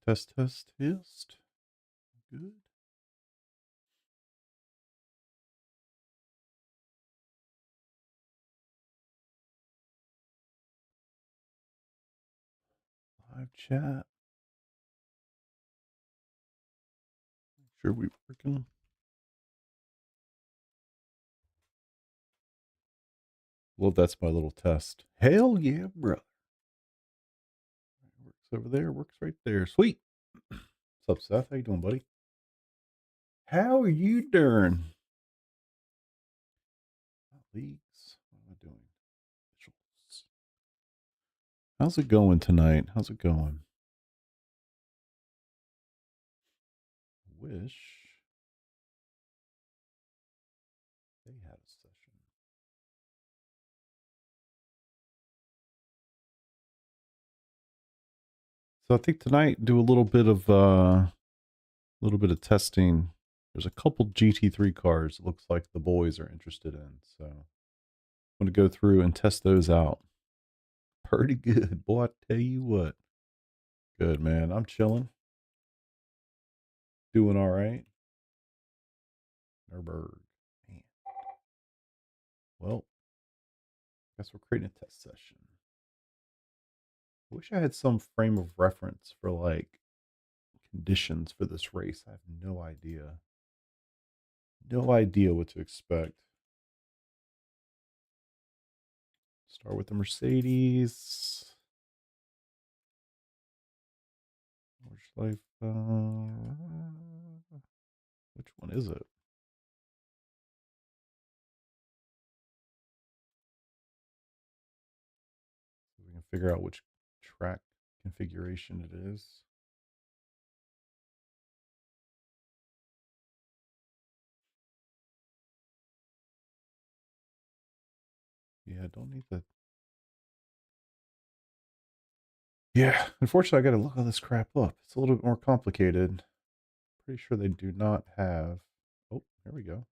Test, test, test. Good. Live chat. Make sure we're working. Well, that's my little test. Hell yeah, brother. Works over there, works right there. Sweet. What's up, Seth? How you doing, buddy? How are you doing? Leagues. What am I doing? Visuals. How's it going tonight? How's it going? Wish they had a session. So I think tonight do a little bit of testing. There's a couple GT3 cars it looks like the boys are interested in. So I'm going to go through and test those out. Pretty good. Boy, I tell you what. Good, man. I'm chilling. Doing all right. Nurburgring. Man. Well, I guess we're creating a test session. I wish I had some frame of reference for like conditions for this race. I have no idea. No idea what to expect. Start with the Mercedes. Life. Which one is it? So we can figure out which track configuration it is. Yeah, I don't need that. Yeah, unfortunately, I got to look all this crap up. It's a little bit more complicated. Pretty sure they do not have. Oh, there we go.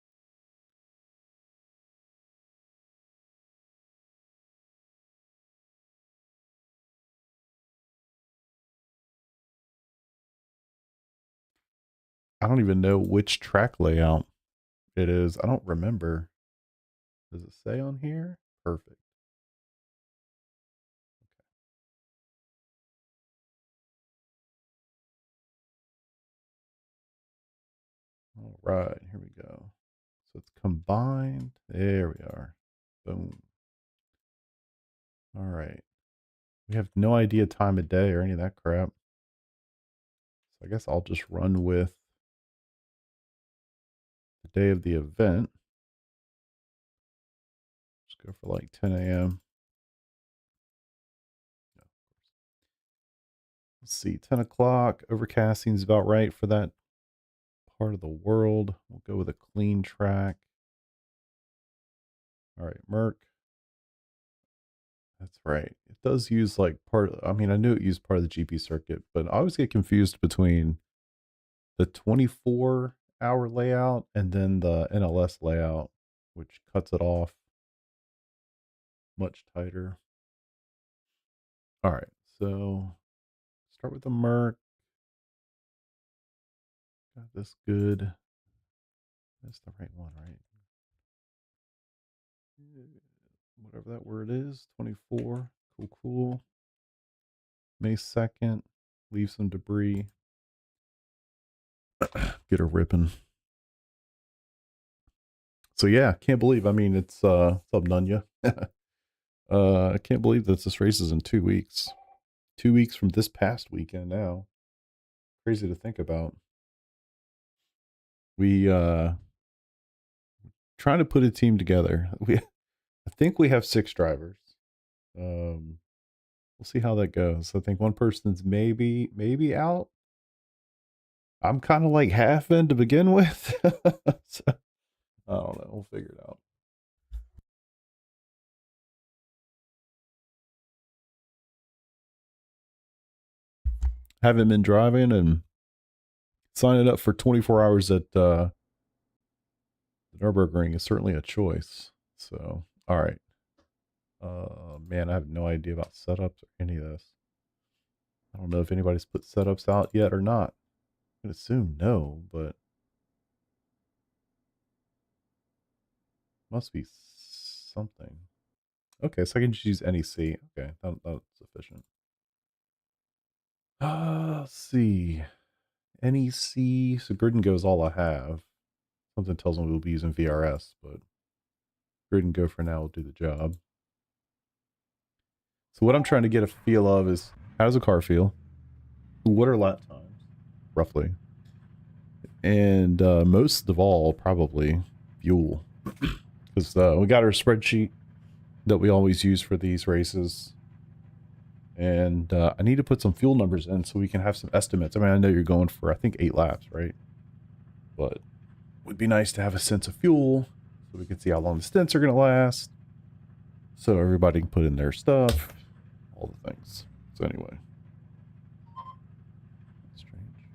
I don't even know which track layout it is. I don't remember. Does it say on here? Perfect. Okay. All right, here we go. So it's combined. There we are. Boom. All right. We have no idea time of day or any of that crap. So I guess I'll just run with the day of the event. Just go for like 10 a.m. Let's see, 10 o'clock. Overcasting is about right for that part of the world. We'll go with a clean track. All right, Merc. That's right. It does use like I mean, I knew it used part of the GP circuit, but I always get confused between the 24-hour layout and then the NLS layout, which cuts it off much tighter. All right, so start with the Merc. Got this good. That's the right one, right? Whatever that word is, 24. Cool, cool. May 2nd. Leave some debris. Get her ripping. So yeah, can't believe. I mean, it's what's up, Nunya? I can't believe that this race is in 2 weeks. 2 weeks from this past weekend now. Crazy to think about. We trying to put a team together. I think we have 6 drivers. We'll see how that goes. I think one person's maybe out. I'm kind of like half in to begin with. So, I don't know. We'll figure it out. Haven't been driving and signing up for 24 hours at the Nurburgring is certainly a choice. So, all right. Man, I have no idea about setups or any of this. I don't know if anybody's put setups out yet or not. I would assume no, but must be something. Okay, so I can just use NEC. Okay, that's sufficient. Let's see. NEC, so Grid and Go is all I have. Something tells me we'll be using VRS, but Grid and Go for now will do the job. So what I'm trying to get a feel of is, how does the car feel? What are lap times, roughly? And most of all, probably fuel. Because we got our spreadsheet that we always use for these races. And I need to put some fuel numbers in so we can have some estimates. I mean, I know you're going for, I think, 8 laps, right? But it would be nice to have a sense of fuel so we can see how long the stints are going to last. So everybody can put in their stuff, all the things. So anyway. Strange.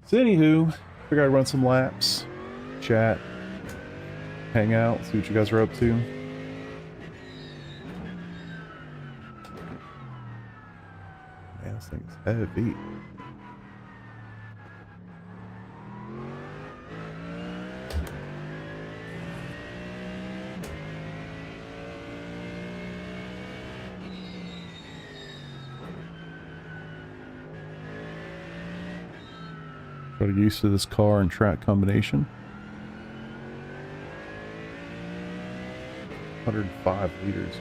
So anywho, figured I'd run some laps, chat, hang out, see what you guys are up to. Man, this thing's heavy. Try to get used to this car and track combination. 105 liters.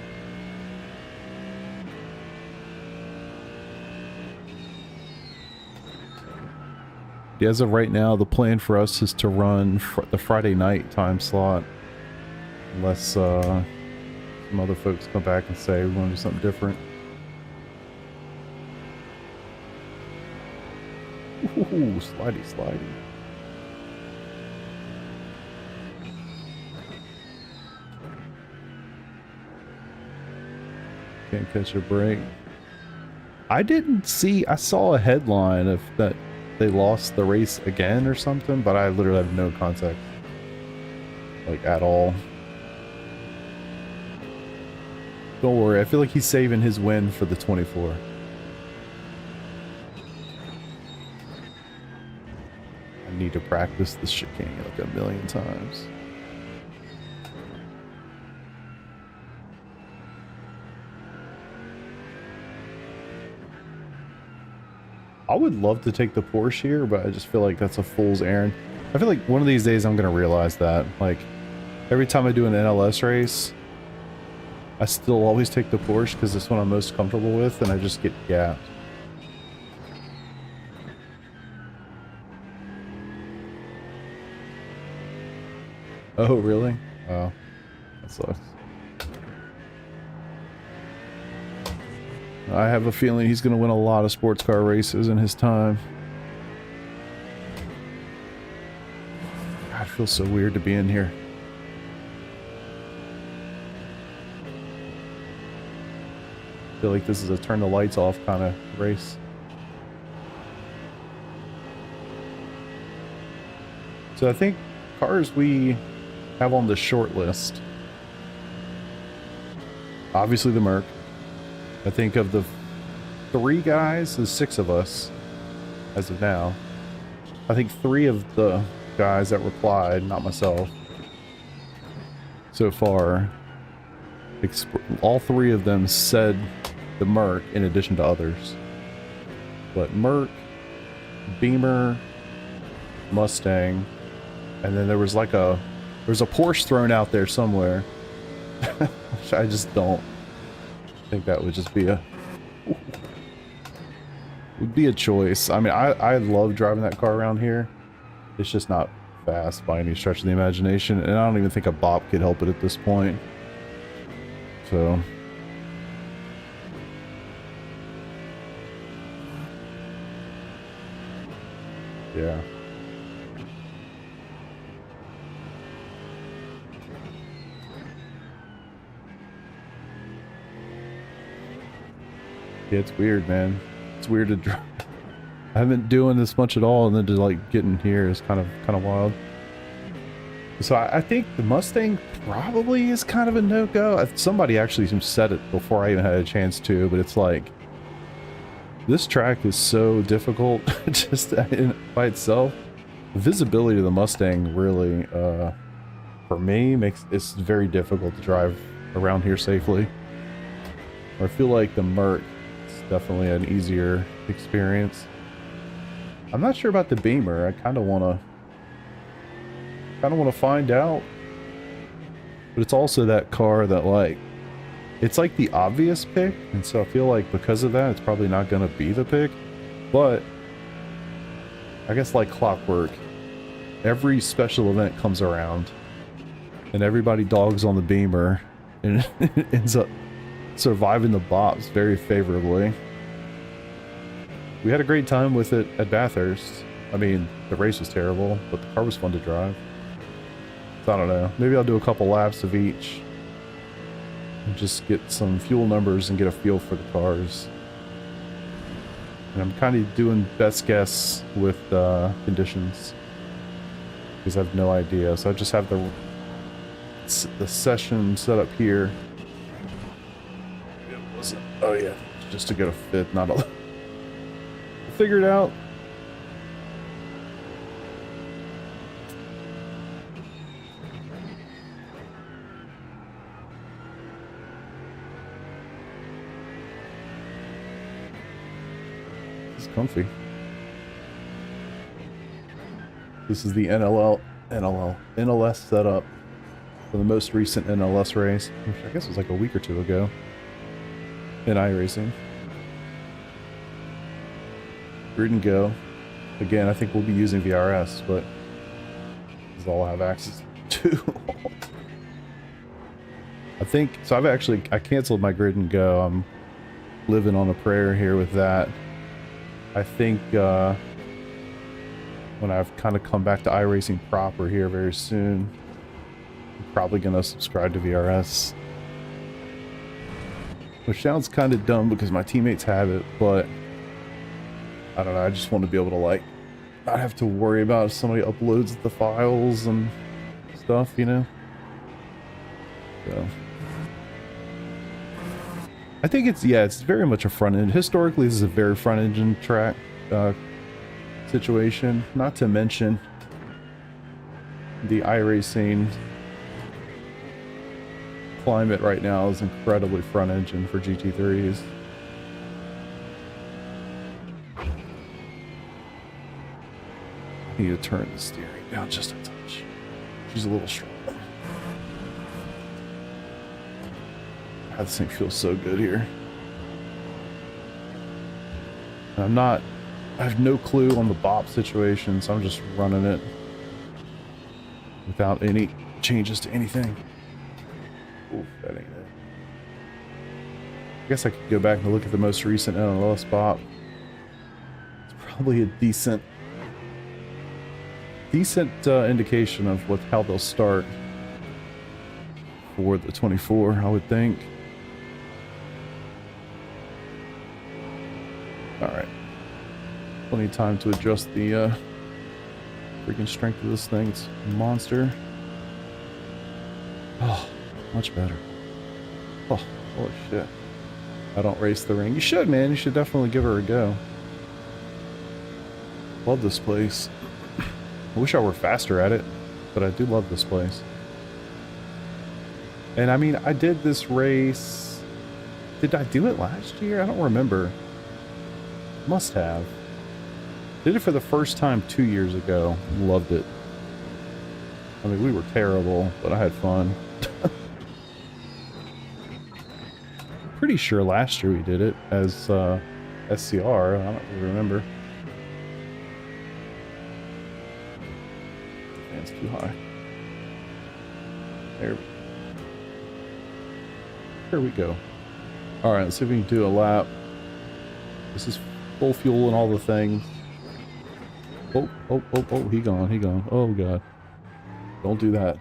Yeah, as of right now, the plan for us is to run the Friday night time slot. Unless some other folks come back and say we want to do something different. Ooh, slidey, slidey. Can't catch a break. I didn't see, I saw a headline of that they lost the race again or something, but I literally have no context, like, at all. Don't worry, I feel like he's saving his win for the 24. I need to practice this chicane like a million times. I would love to take the Porsche here, but I just feel like that's a fool's errand. I feel like one of these days I'm going to realize that. Like, every time I do an NLS race, I still always take the Porsche because it's what I'm most comfortable with, and I just get gapped. Oh, really? Wow. That sucks. I have a feeling he's going to win a lot of sports car races in his time. God, it feels so weird to be in here. I feel like this is a turn the lights off kind of race. So I think cars we have on the short list. Obviously the Merc. I think of the 3 guys, there's 6 of us as of now. I think 3 of the guys that replied, not myself, so far, all 3 of them said the Merc in addition to others. But Merc, Beamer, Mustang, and then there was like there's a Porsche thrown out there somewhere. Which I just don't think that would just be would be a choice. I mean, I love driving that car around here. It's just not fast by any stretch of the imagination, and I don't even think a bop could help it at this point. So yeah. Yeah, it's weird, man. It's weird to drive. I haven't doing this much at all, and then to like get in here is kind of wild. So I think the Mustang probably is kind of a no-go. Somebody actually said it before I even had a chance to, but it's like, This track is so difficult just by itself. Visibility to the Mustang really, for me, makes it's very difficult to drive around here safely. Or I feel like the Merc is definitely an easier experience. I'm not sure about the Beamer. I kind of want to find out. But it's also that car that, like, it's like the obvious pick, and so I feel like because of that, it's probably not going to be the pick. But I guess like clockwork, every special event comes around, and everybody dogs on the Beamer, and it ends up surviving the bops very favorably. We had a great time with it at Bathurst. I mean, the race was terrible, but the car was fun to drive. So I don't know. Maybe I'll do a couple laps of each and just get some fuel numbers and get a feel for the cars. And I'm kind of doing best guess with conditions because I have no idea. So I just have the session set up here. Oh yeah, just to get a fit, not a... Figure it out. It's comfy. This is the NLS setup for the most recent NLS race, which I guess was like a week or two ago in iRacing. Grid and go. Again, I think we'll be using VRS, but this is all I have access to. I think, so I canceled my grid and go. I'm living on a prayer here with that. I think when I've kind of come back to iRacing proper here very soon, I'm probably going to subscribe to VRS. Which sounds kind of dumb because my teammates have it, but I don't know, I just want to be able to, like, not have to worry about if somebody uploads the files and stuff, you know? So I think it's, yeah, it's very much a front end. Historically, this is a very front engine track situation. Not to mention the iRacing climate right now is incredibly front engine for GT3s. Need to turn the steering down just a touch. She's a little strong. God, this thing feels so good here. And I have no clue on the bop situation, so I'm just running it without any changes to anything. Ooh, that ain't it. I guess I could go back and look at the most recent NLS bop. It's probably a decent indication of how they'll start for the 24, I would think. Alright. Plenty of time to adjust the freaking strength of this thing. It's a monster. Oh, much better. Oh, holy shit. I don't race the ring. You should, man. You should definitely give her a go. Love this place. I wish I were faster at it, but I do love this place. And I mean, I did this race... Did I do it last year? I don't remember. Must have. Did it for the first time 2 years ago. Loved it. I mean, we were terrible, but I had fun. Pretty sure last year we did it as SCR. I don't really remember. It's too high. There we go. All right, let's see if we can do a lap. This is full fuel and all the things. Oh, he gone. Oh god. Don't do that.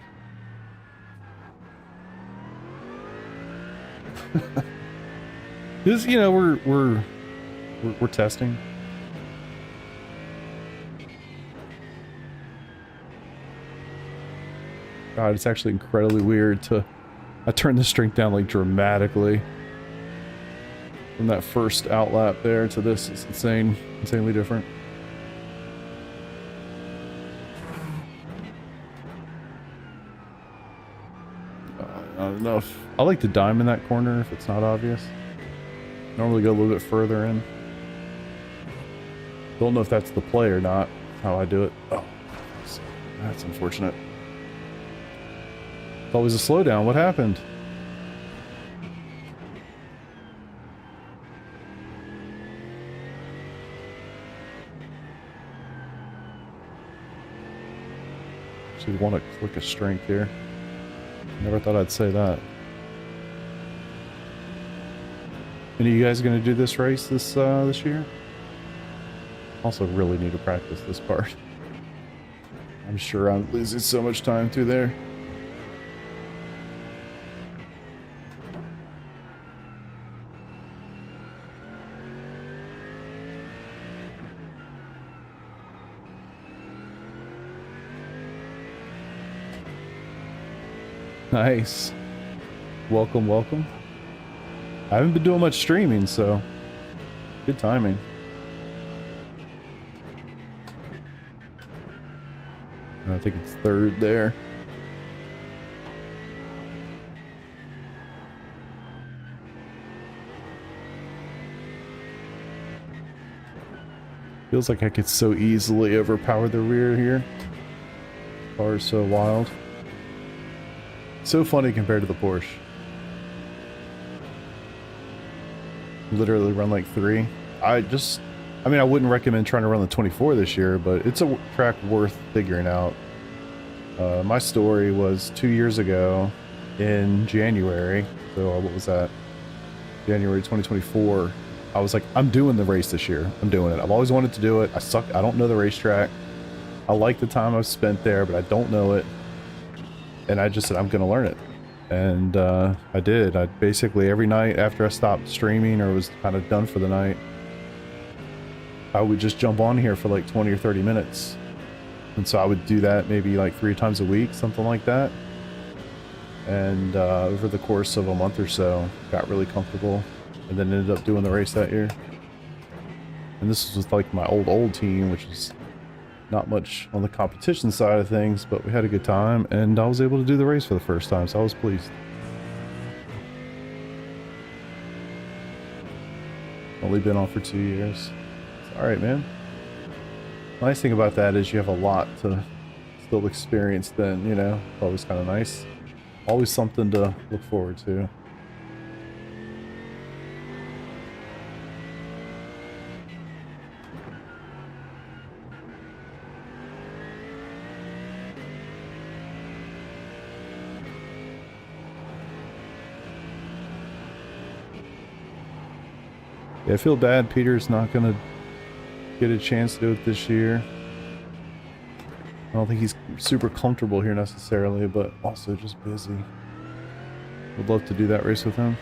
This, you know, we're testing. God, it's actually incredibly weird to... I turned the strength down, like, dramatically. From that first outlap there to this, it's insanely different. Not enough. I like to dime in that corner if it's not obvious. Normally go a little bit further in. Don't know if that's the play or not, how I do it. Oh, that's unfortunate. It's always a slowdown. What happened? Actually want to click a strength here. Never thought I'd say that. Any of you guys going to do this race this year? Also really need to practice this part. I'm sure I'm losing so much time through there. Nice. Welcome, welcome. I haven't been doing much streaming, so good timing. I think it's third there. Feels like I could so easily overpower the rear here. Car is so wild. So funny compared to the Porsche. Literally run like 3. I mean, I wouldn't recommend trying to run the 24 this year, but it's a track worth figuring out. My story was 2 years ago in January. So what was that? January 2024. I was like, I'm doing the race this year. I'm doing it. I've always wanted to do it. I suck. I don't know the racetrack. I like the time I've spent there, but I don't know it. And I just said, I'm going to learn it. And I did. I basically, every night after I stopped streaming or was kind of done for the night, I would just jump on here for like 20 or 30 minutes. And so I would do that maybe like 3 times a week, something like that. And over the course of a month or so, got really comfortable and then ended up doing the race that year. And this was with like my old team, which is not much on the competition side of things, but we had a good time and I was able to do the race for the first time, so I was pleased. Only been on for 2 years. It's all right, man. Nice thing about that is you have a lot to still experience then, you know. Always kind of nice. Always something to look forward to. Yeah, I feel bad Peter's not gonna get a chance to do it this year. I don't think he's super comfortable here necessarily, but also just busy. Would love to do that race with him.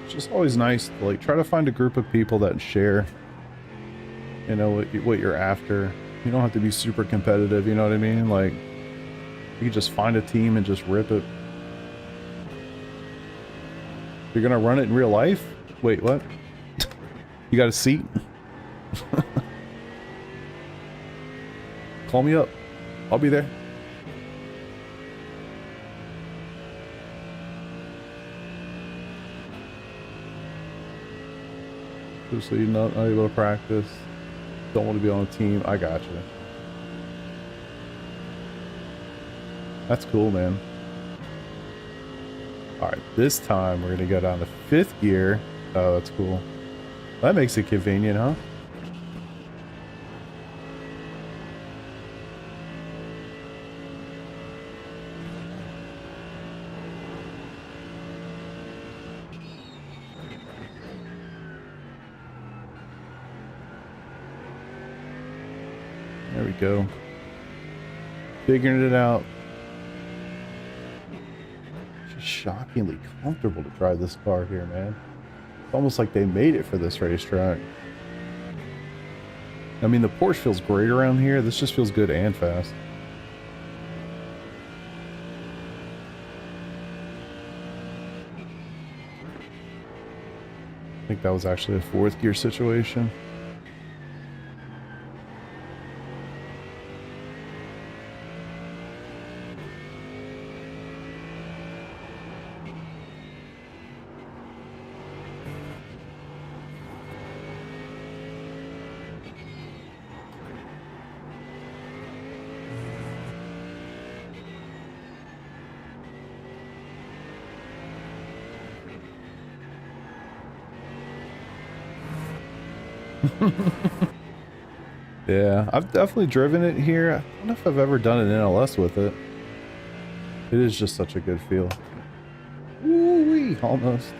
It's just always nice to like try to find a group of people that share, you know, what you're after. You don't have to be super competitive, you know what I mean? Like, you can just find a team and just rip it. You're gonna run it in real life? Wait, what? You got a seat? Call me up. I'll be there. Just so you're not able to practice. Don't want to be on a team. I got you. That's cool, man. All right, this time we're gonna go down to 5th gear. Oh, that's cool. That makes it convenient, huh? There we go. Figuring it out. Just shockingly comfortable to drive this car here, man. It's almost like they made it for this racetrack. I mean, the Porsche feels great around here. This just feels good and fast. I think that was actually a fourth gear situation. Yeah, I've definitely driven it here. I don't know if I've ever done an NLS with it. It is just such a good feel. Woo-wee, almost.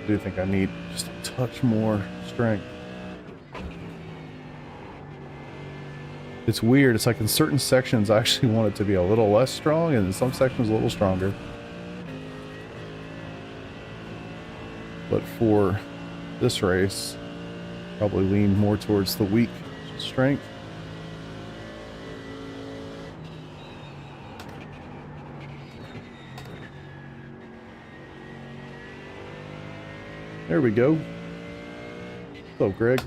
I do think I need just a touch more strength. It's weird. It's like in certain sections I actually want it to be a little less strong, and in some sections a little stronger. But for this race, probably lean more towards the weak strength. There we go. What's up, Greg?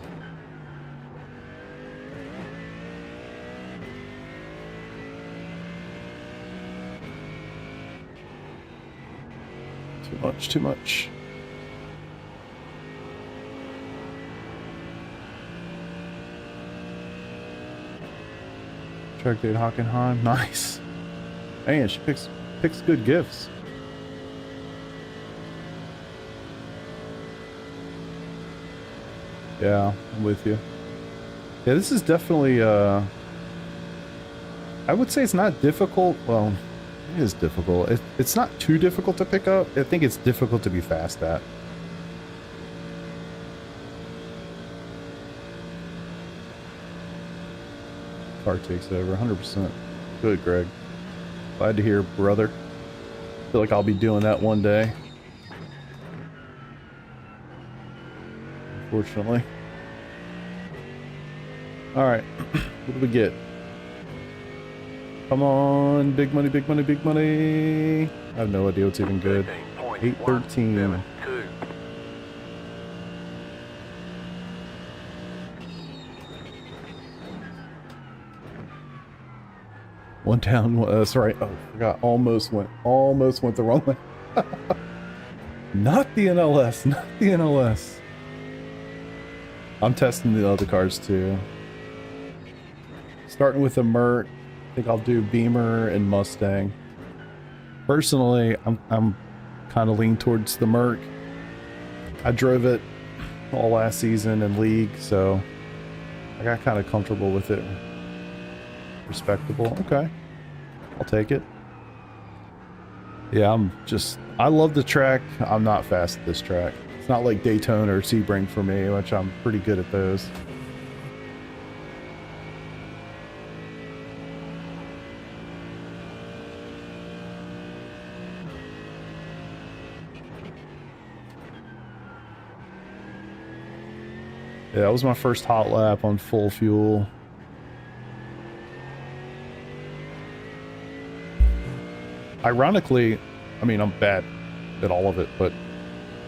Too much, too much. Track date Hockenheim, nice. Man, she picks good gifts. Yeah, I'm with you. Yeah, this is definitely I would say it's not difficult. Well, it is difficult. It's not too difficult to pick up. I think it's difficult to be fast at. Car takes over 100%. Good, Greg. Glad to hear, brother. Feel like I'll be doing that one day. Unfortunately. Alright. What do we get? Come on. Big money, big money, big money. I have no idea what's even good. 813. One down, that's right. Oh, I forgot. Almost went the wrong way. Not the NLS, not the NLS. I'm testing the other cars too. Starting with a Merc. I think I'll do Beamer and Mustang. Personally, I'm kind of lean towards the Merc. I drove it all last season in League, so I got kind of comfortable with it. Respectable. Okay. I'll take it. Yeah, I love the track. I'm not fast at this track. It's not like Daytona or Sebring for me, which I'm pretty good at those. Yeah, that was my first hot lap on full fuel. Ironically, I mean, I'm bad at all of it, but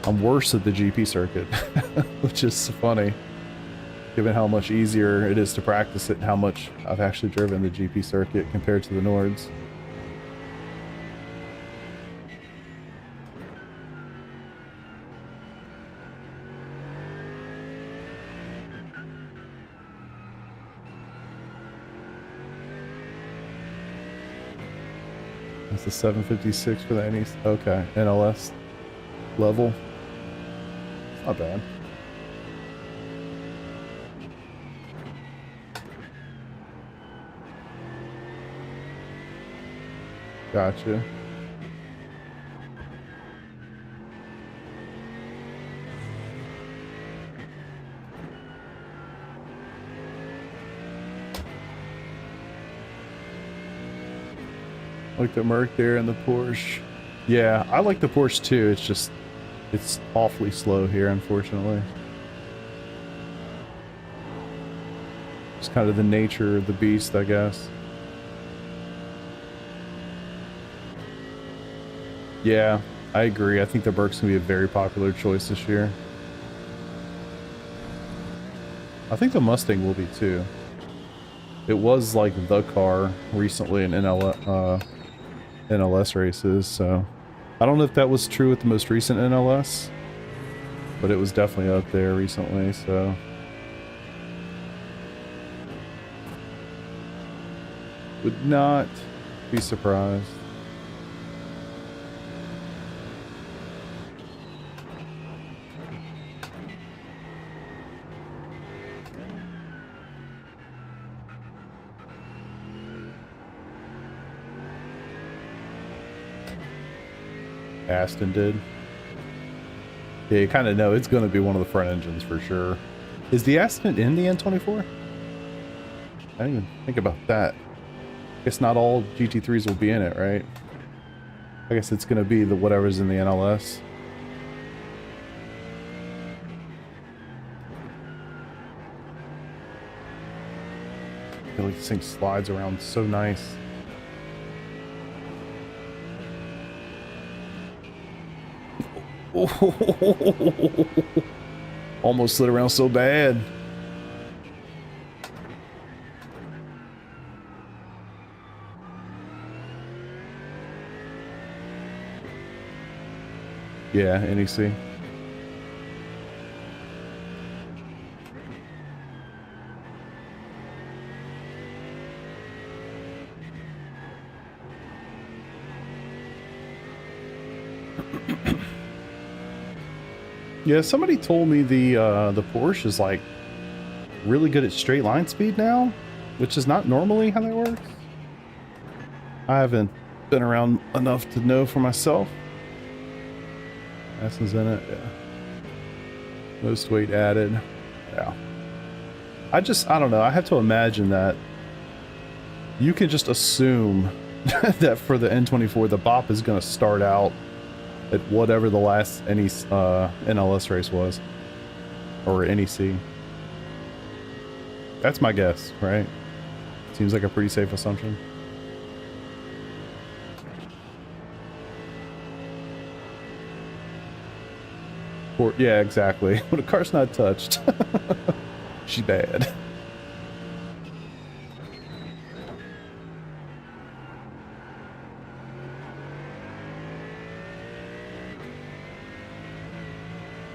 I'm worse at the GP circuit, which is funny, given how much easier it is to practice it and how much I've actually driven the GP circuit compared to the Nords. That's the 756 for the NEC. Okay, NLS level. It's not bad. Gotcha. Like the Merc there and the Porsche. Yeah, I like the Porsche too. It's just It's awfully slow here, unfortunately. It's kind of the nature of the beast, I guess. Yeah, I agree. I think the Burke's gonna be a very popular choice this year. I think the Mustang will be too. It was like the car recently in NLS races, so I don't know if that was true with the most recent NLS, but it was definitely up there recently, so. Would not be surprised. Aston did. Yeah, you kind of know it's going to be one of the front engines for sure. Is the Aston in the N24? I didn't even think about that. I guess not all GT3s will be in it, right? I guess it's going to be the whatever's in the NLS. I feel like this thing slides around so nice. Almost slid around so bad. Yeah, NEC. Yeah, somebody told me the Porsche is like really good at straight line speed now, which is not normally how that works. I haven't been around enough to know for myself. Aston's in it, yeah. Most weight added, yeah. I don't know, I have to imagine that you can just assume that for the N24, the BOP is going to start out at whatever the last NLS race was, or NEC. That's my guess, right? Seems like a pretty safe assumption. Yeah, exactly. When a car's not touched, she's bad.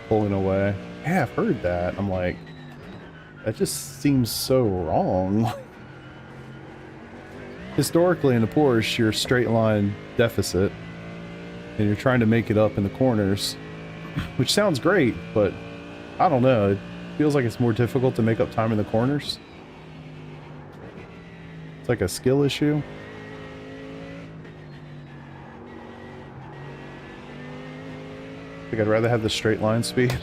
Pulling away. Yeah, I've heard that. I'm like, that just seems so wrong. Historically in the Porsche, you're straight line deficit, and you're trying to make it up in the corners, which sounds great, but I don't know. It feels like it's more difficult to make up time in the corners. It's like a skill issue. I think I'd rather have the straight line speed.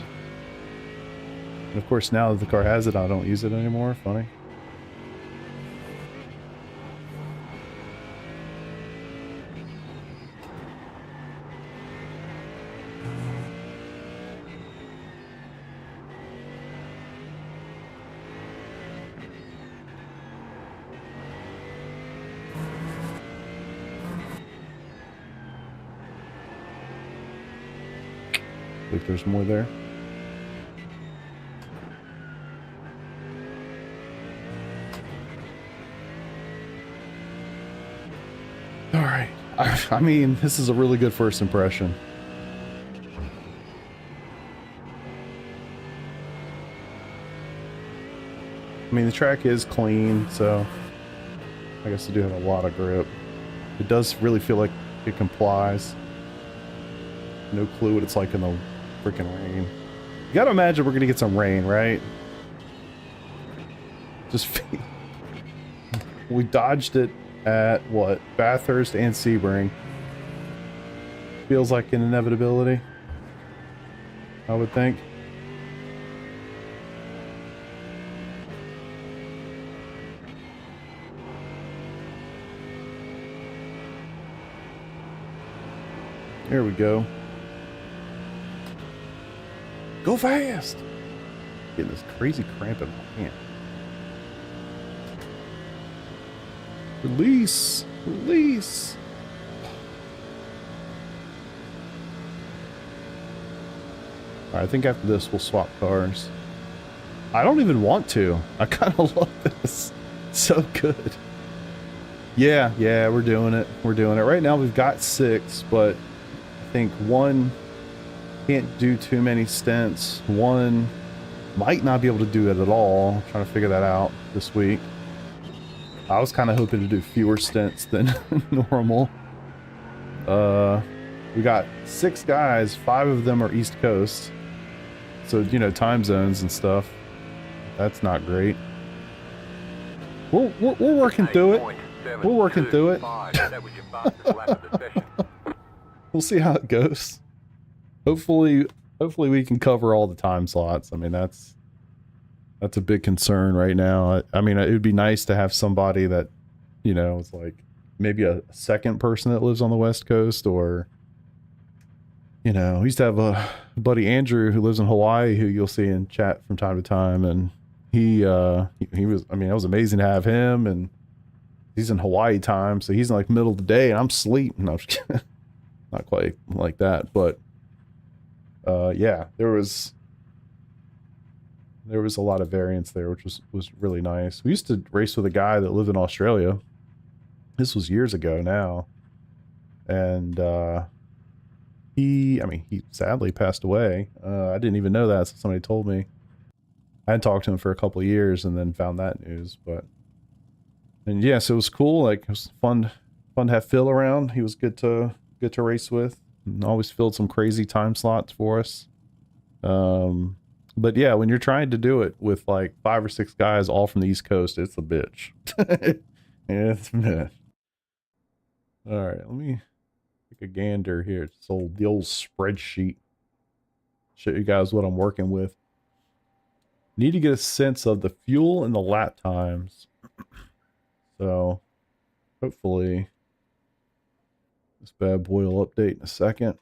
And of course, now that the car has it, I don't use it anymore. Funny. I think there's more there. All right. I mean, this is a really good first impression. I mean, the track is clean, so I guess I do have a lot of grip. It does really feel like it complies. No clue what it's like in the freaking rain. You gotta imagine we're gonna get some rain, right? Just we dodged it at what? Bathurst and Sebring. Feels like an inevitability, I would think. Here we go. Go fast! Getting this crazy cramp in my hand. Release! Release! Alright, I think after this we'll swap cars. I don't even want to. I kind of love this. So good. Yeah, we're doing it. We're doing it. Right now we've got 6, but I think 1 can't do too many stints. 1 might not be able to do it at all. I'm trying to figure that out this week. I was kind of hoping to do fewer stints than normal. We got 6 guys, 5 of them are East Coast. So, you know, time zones and stuff. That's not great. We're working through it. We're working through it. We'll see how it goes. Hopefully we can cover all the time slots. I mean, that's a big concern right now. I mean, it would be nice to have somebody that, you know, is like maybe a second person that lives on the West Coast, or, you know, we used to have a buddy Andrew who lives in Hawaii who you'll see in chat from time to time, and he was, I mean, it was amazing to have him, and he's in Hawaii time, so he's in like middle of the day and I'm asleep. No, I'm just kidding. Not quite like that, but yeah, there was a lot of variance there, which was really nice. We used to race with a guy that lived in Australia. This was years ago now, and he sadly passed away. I didn't even know that, so somebody told me. I hadn't talked to him for a couple of years, and then found that news. And yeah, so it was cool. Like, it was fun to have Phil around. He was good to race with, and always filled some crazy time slots for us. But yeah, when you're trying to do it with like 5 or 6 guys all from the East Coast, it's a bitch. It's a bitch. All right, let me take a gander here. It's the old spreadsheet. Show you guys what I'm working with. Need to get a sense of the fuel and the lap times. So hopefully this bad boy will update in a second.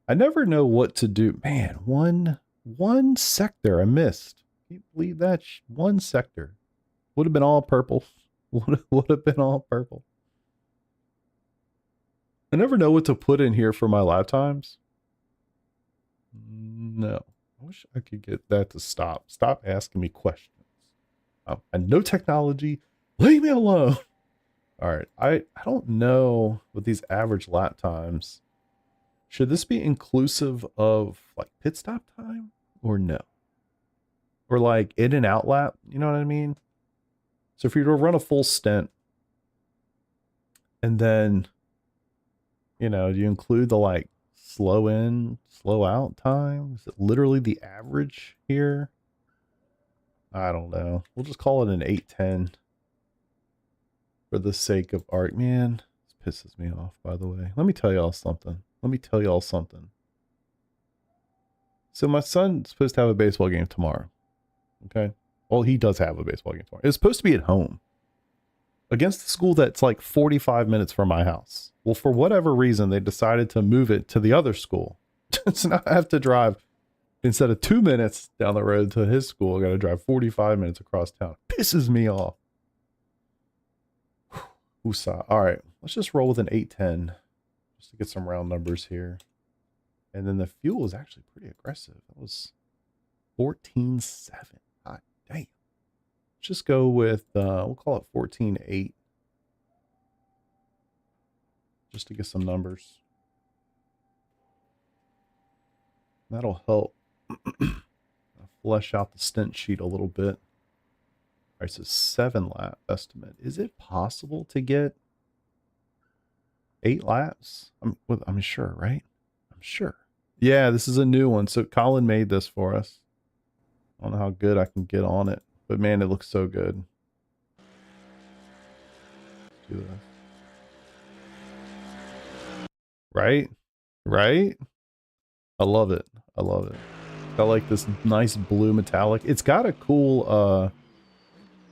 I never know what to do. Man, one sector I missed. Can you believe that? One sector. Would have been all purple. Would have been all purple. I never know what to put in here for my lap times. No. I wish I could get that to stop. Stop asking me questions. I know technology. Leave me alone. All right. I don't know with these average lap times. Should this be inclusive of like pit stop time or no? Or like in and out lap, you know what I mean? So if you were to run a full stint and then, you know, do you include the like slow in, slow out time? Is it literally the average here? I don't know. We'll just call it an 810 for the sake of art. Man, this pisses me off, by the way. Let me tell y'all something. So my son's supposed to have a baseball game tomorrow. Okay. Well, he does have a baseball game tomorrow. It's supposed to be at home against the school that's like 45 minutes from my house. Well, for whatever reason, they decided to move it to the other school. So now I have to drive, instead of 2 minutes down the road to his school, I got to drive 45 minutes across town. Pisses me off. Woosah. All right. Let's just roll with an 810 just to get some round numbers here. And then the fuel is actually pretty aggressive. That was 14.7. God damn. Let's just go with, we'll call it 14.8. Just to get some numbers. That'll help flesh out the stint sheet a little bit. All right, so 7 lap estimate. Is it possible to get 8 laps? I'm sure, right? I'm sure. Yeah, this is a new one. So Colin made this for us. I don't know how good I can get on it, but man, it looks so good. Let's do this. Right? Right? I love it. I love it. I like this nice blue metallic. It's got a cool,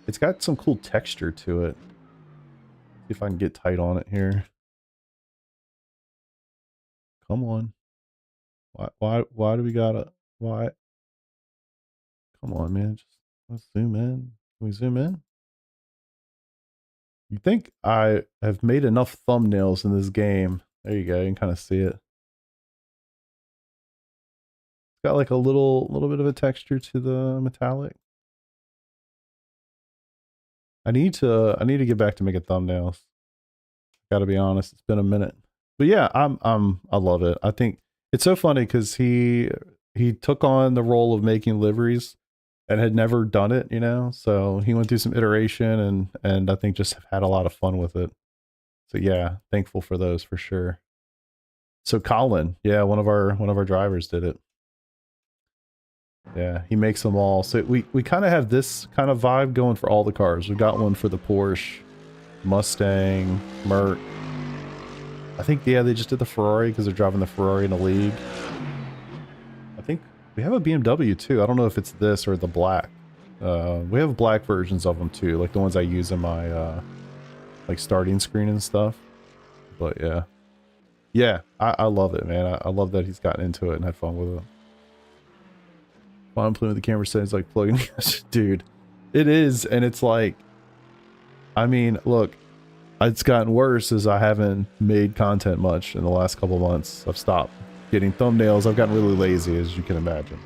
it's got some cool texture to it. See if I can get tight on it here. Come on. Why do we gotta, why? Come on, man. Just let's zoom in. Can we zoom in? You think I have made enough thumbnails in this game? There you go. You can kind of see it. It's got like a little bit of a texture to the metallic. I need to get back to making thumbnails. Gotta be honest, it's been a minute. But yeah, I love it. I think it's so funny because he took on the role of making liveries and had never done it, you know. So he went through some iteration and I think just had a lot of fun with it. So yeah, thankful for those for sure. So Colin, yeah, one of our drivers did it. Yeah, he makes them all. So we kind of have this kind of vibe going for all the cars. We got one for the Porsche, Mustang, Merc. I think, yeah, they just did the Ferrari because they're driving the Ferrari in the league. I think we have a BMW too. I don't know if it's this or the black. We have black versions of them too, like the ones I use in my like starting screen and stuff. But yeah. Yeah, I love it, man. I love that he's gotten into it and had fun with it. Fun playing with the camera settings, like plugging. Dude, it is, and it's like, I mean, look, it's gotten worse as I haven't made content much in the last couple months. I've stopped getting thumbnails. I've gotten really lazy, as you can imagine.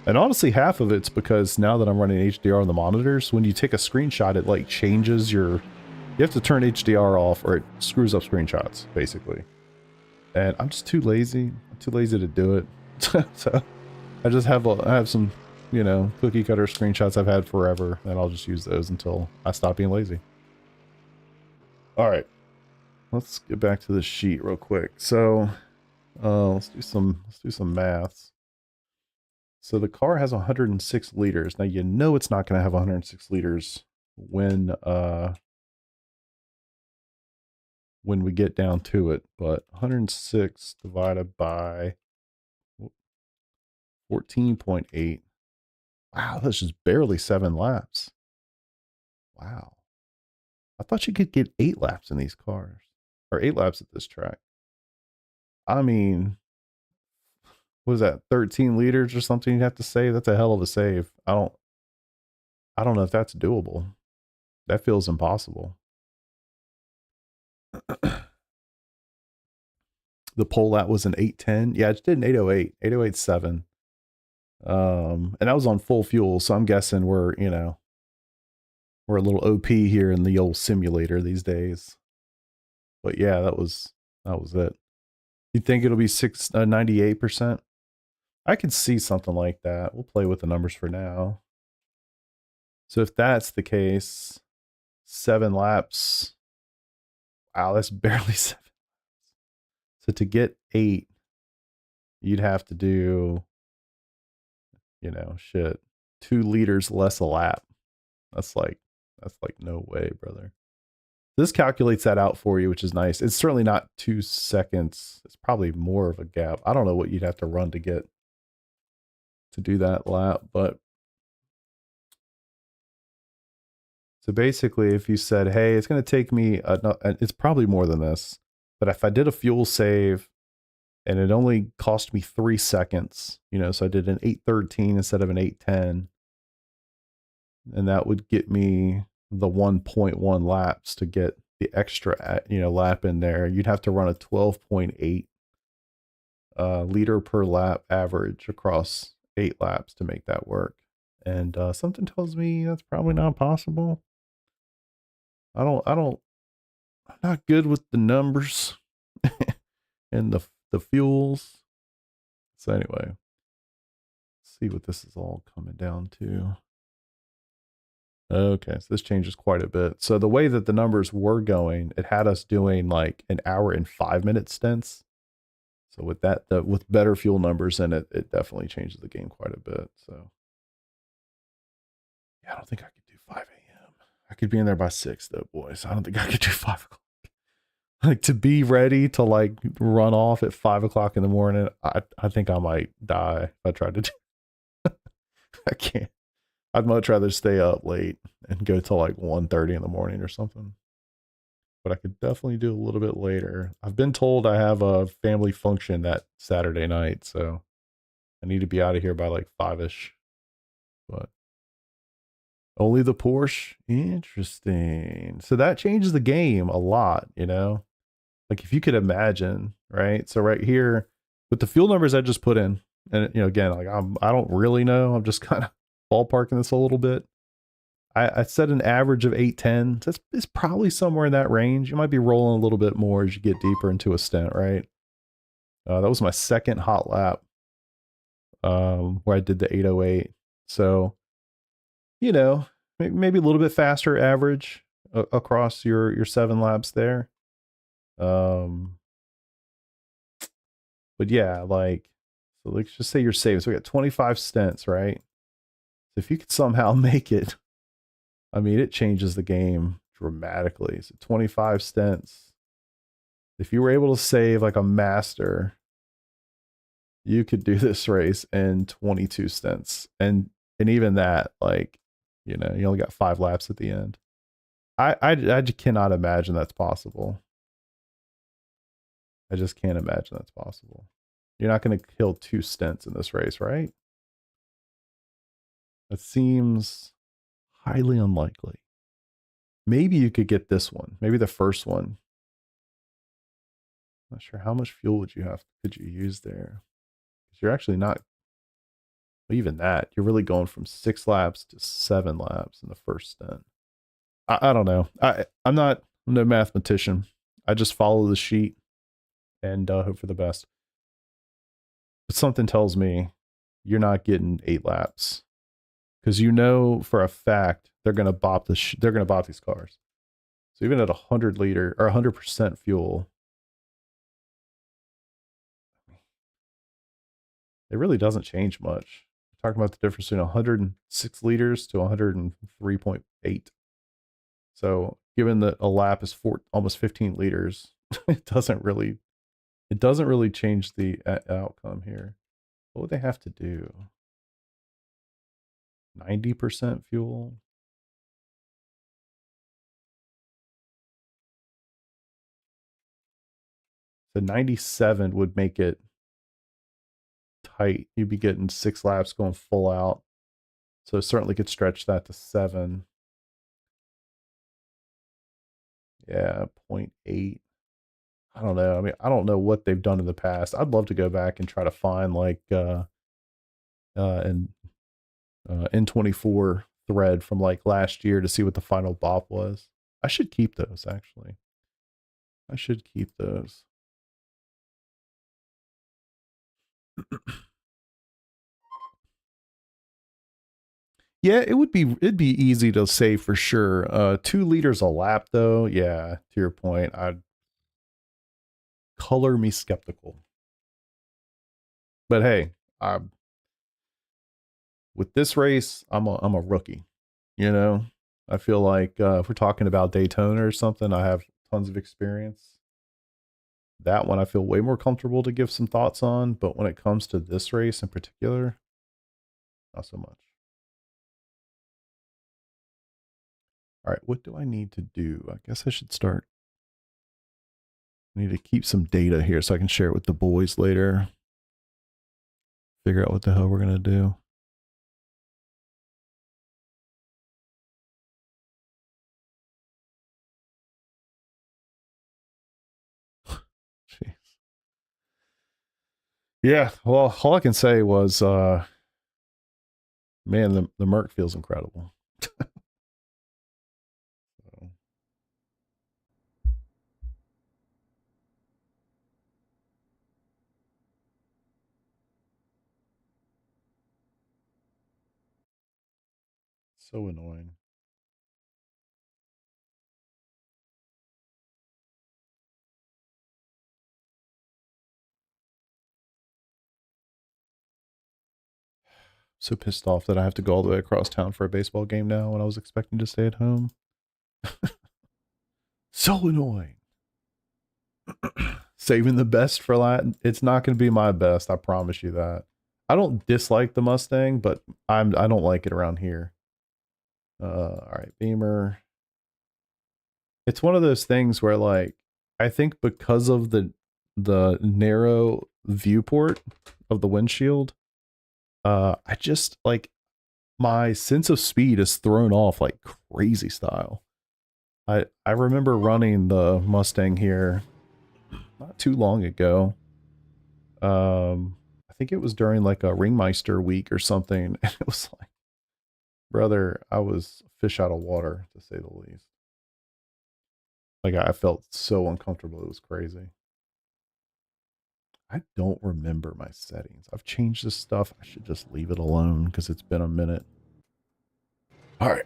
And honestly, half of it's because now that I'm running HDR on the monitors, when you take a screenshot, it like changes your... You have to turn HDR off or it screws up screenshots, basically. And I'm just too lazy. I'm too lazy to do it. So I just have I have some, you know, cookie cutter screenshots I've had forever, and I'll just use those until I stop being lazy. All right, let's get back to the sheet real quick. So let's do some maths. So the car has 106 liters. Now you know it's not going to have 106 liters when we get down to it, but 106 divided by 14.8. Wow, that's just barely 7 laps. Wow. I thought you could get 8 laps in these cars, or 8 laps at this track. I mean, what is that, 13 liters or something you'd have to save? That's a hell of a save. I don't know if that's doable. That feels impossible. The pole lap was an 810. Yeah, it did an 808, 808.7. And that was on full fuel, so I'm guessing we're, you know, we're a little OP here in the old simulator these days. But yeah, that was it. You think it'll be 98%? I could see something like that. We'll play with the numbers for now. So if that's the case, 7 laps. Wow, that's barely 7. So to get 8, you'd have to do, you know, shit, 2 liters less a lap. That's like no way, brother. This calculates that out for you, which is nice. It's certainly not 2 seconds. It's probably more of a gap. I don't know what you'd have to run to get to do that lap, but so basically if you said, hey, it's going to take me, it's probably more than this, but if I did a fuel save and it only cost me 3 seconds, you know, so I did an 8:13 instead of an 8:10, and that would get me the 1.1 laps to get the extra, you know, lap in there. You'd have to run a 12.8 liter per lap average across 8 laps to make that work. And something tells me that's probably not possible. I'm not good with the numbers and the fuels. So anyway, let's see what this is all coming down to. Okay, so this changes quite a bit. So the way that the numbers were going, it had us doing like an hour and 5-minute stints. So with that, with better fuel numbers in it, it definitely changes the game quite a bit. So yeah, I don't think I could do 5 a.m. I could be in there by 6 though, boys. I don't think I could do 5 o'clock. Like to be ready to like run off at 5 o'clock in the morning, I think I might die if I tried to do. I can't. I'd much rather stay up late and go till like 1:30 in the morning or something. but I could definitely do a little bit later. I've been told I have a family function that Saturday night, so I need to be out of here by like 5ish. But only the Porsche? Interesting. So that changes the game a lot, you know? Like if you could imagine, right? So right here, with the fuel numbers I just put in, and you know, again, like I don't really know. I'm just kind of ballparking this a little bit. I set an average of 810. So it's probably somewhere in that range. You might be rolling a little bit more as you get deeper into a stint, right? That was my second hot lap where I did the 808. So, you know, maybe a little bit faster average across your 7 laps there. But yeah, like, so let's just say you're safe. So we got 25 stints, right? So if you could somehow make it, I mean, it changes the game dramatically. So 25 stints. If you were able to save like a master, you could do this race in 22 stints. And even that, like, you know, you only got 5 laps at the end. I cannot imagine that's possible. I just can't imagine that's possible. You're not going to kill 2 stints in this race, right? That seems highly unlikely. Maybe you could get this one. Maybe the first one. Not sure how much fuel could you use there? Because you're actually not even that. You're really going from 6 laps to 7 laps in the first stint. I don't know. I'm no mathematician. I just follow the sheet and hope for the best. But something tells me you're not getting 8 laps because you know for a fact they're gonna bop they're gonna bop these cars. So even at 100 liter or 100% fuel, it really doesn't change much. We're talking about the difference between 106 liters to 103.8. So given that a lap is almost 15 liters, it doesn't really change the outcome here. What would they have to do? 90% fuel? So 97 would make it tight. You'd be getting 6 laps going full out. So certainly could stretch that to 7. Yeah, 0.8. I don't know. I mean, I don't know what they've done in the past. I'd love to go back and try to find like an N24 thread from like last year to see what the final bop was. I should keep those actually. I should keep those. Yeah, it'd be easy to say for sure. 2 liters a lap though. Yeah, to your point, I'd color me skeptical. But hey, with this race, I'm a rookie. You know, I feel like if we're talking about Daytona or something, I have tons of experience. That one I feel way more comfortable to give some thoughts on, but when it comes to this race in particular, not so much. All right, what do I need to do? I guess I should start. I need to keep some data here so I can share it with the boys later. Figure out what the hell we're going to do. Jeez. Yeah, well, all I can say was, man, the Merc feels incredible. So annoying. So pissed off that I have to go all the way across town for a baseball game now when I was expecting to stay at home. So annoying. Saving the best for Latin. It's not going to be my best. I promise you that. I don't dislike the Mustang, but I don't like it around here. All right, Beamer. It's one of those things where, like, I think because of the narrow viewport of the windshield, I just like my sense of speed is thrown off like crazy style. I remember running the Mustang here not too long ago. I think it was during like a Ringmeister week or something, and it was like, brother, I was fish out of water to say the least. Like I felt so uncomfortable, it was crazy. I don't remember my settings. I've changed this stuff. I should just leave it alone because it's been a minute. All right.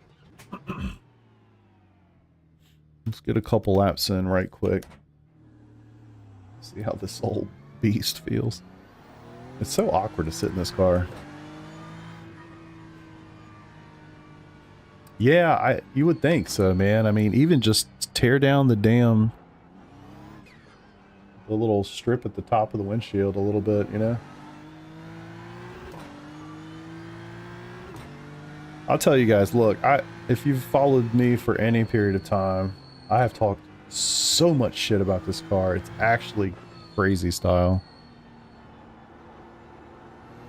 Let's get a couple laps in right quick. See how this old beast feels. It's so awkward to sit in this car. Yeah, you would think so, man. I mean, even just tear down the little strip at the top of the windshield a little bit, you know? I'll tell you guys, look, if you've followed me for any period of time, I have talked so much shit about this car. It's actually crazy style.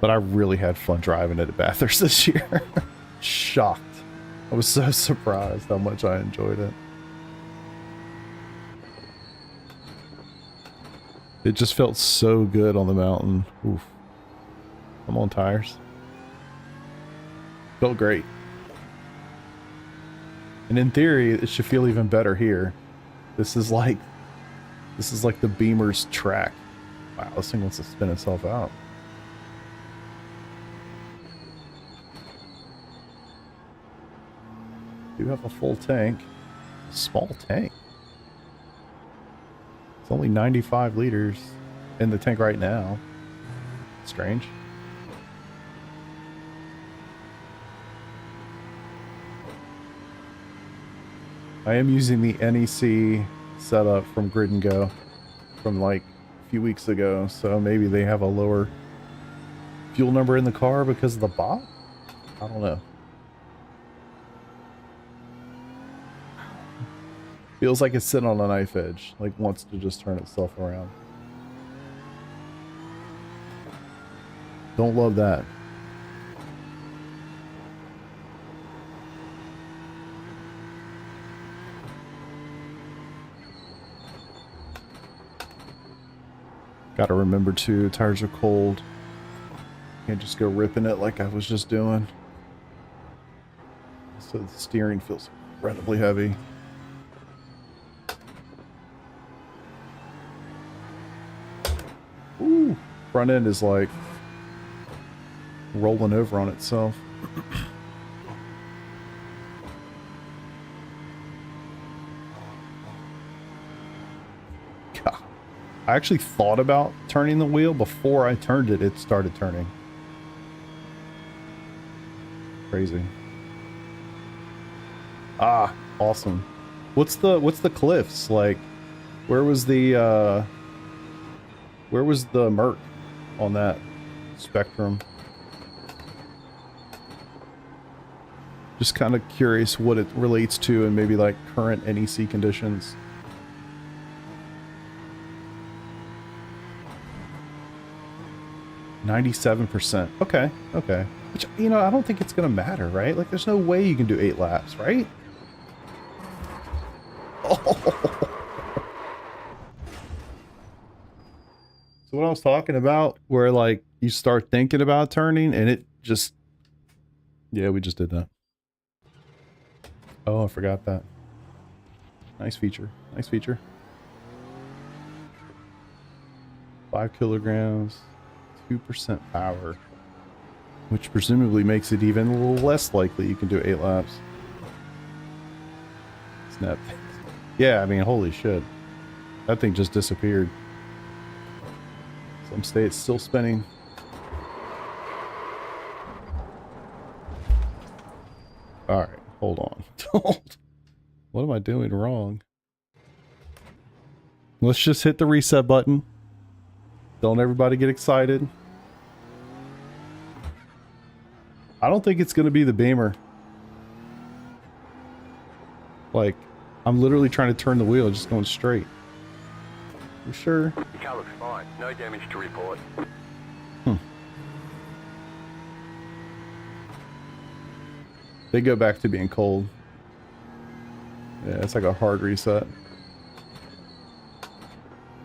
But I really had fun driving it at Bathurst this year. Shocked. I was so surprised how much I enjoyed it. It just felt so good on the mountain. Oof. I'm on tires. Felt great. And in theory, it should feel even better here. This is like the Beamer's track. Wow, this thing wants to spin itself out. Do have a full tank. A small tank. It's only 95 liters in the tank right now. Strange. I am using the NEC setup from Grid and Go from like a few weeks ago, so maybe they have a lower fuel number in the car because of the bot? I don't know. Feels like it's sitting on a knife edge, like wants to just turn itself around. Don't love that. Gotta remember too, tires are cold. Can't just go ripping it like I was just doing. So the steering feels incredibly heavy. Ooh, front end is like rolling over on itself. God. I actually thought about turning the wheel. Before I turned it, it started turning. Crazy. Ah, awesome. What's the cliffs like? Where was the Merc on that spectrum? Just kind of curious what it relates to and maybe like current NEC conditions. %. Okay, okay. Which, you know, I don't think it's gonna matter, right? Like, there's no way you can do 8 laps, right? Oh. So what I was talking about, where like you start thinking about turning and it just, yeah, we just did that. Oh, I forgot that. Nice feature. Nice feature. 5 kilograms, 2% power, which presumably makes it even a little less likely you can do 8 laps. Snap. Yeah, I mean, holy shit. That thing just disappeared. Some states still spinning. Alright, hold on. What am I doing wrong? Let's just hit the reset button. Don't everybody get excited. I don't think it's going to be the Beamer. Like, I'm literally trying to turn the wheel, just going straight. You sure? Your car looks fine. No damage to report. They go back to being cold. Yeah, it's like a hard reset.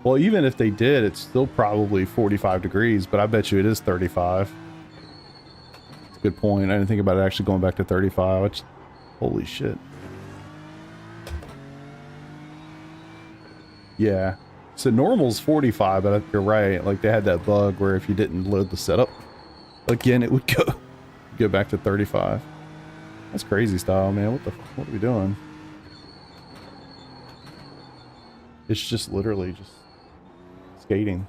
Well, even if they did, it's still probably 45 degrees, but I bet you it is 35. That's a good point. I didn't think about it actually going back to 35. Which, holy shit. Yeah. So normal's 45, but you're right. Like, they had that bug where if you didn't load the setup again, it would go back to 35. That's crazy style, man. What are we doing? It's just literally just skating.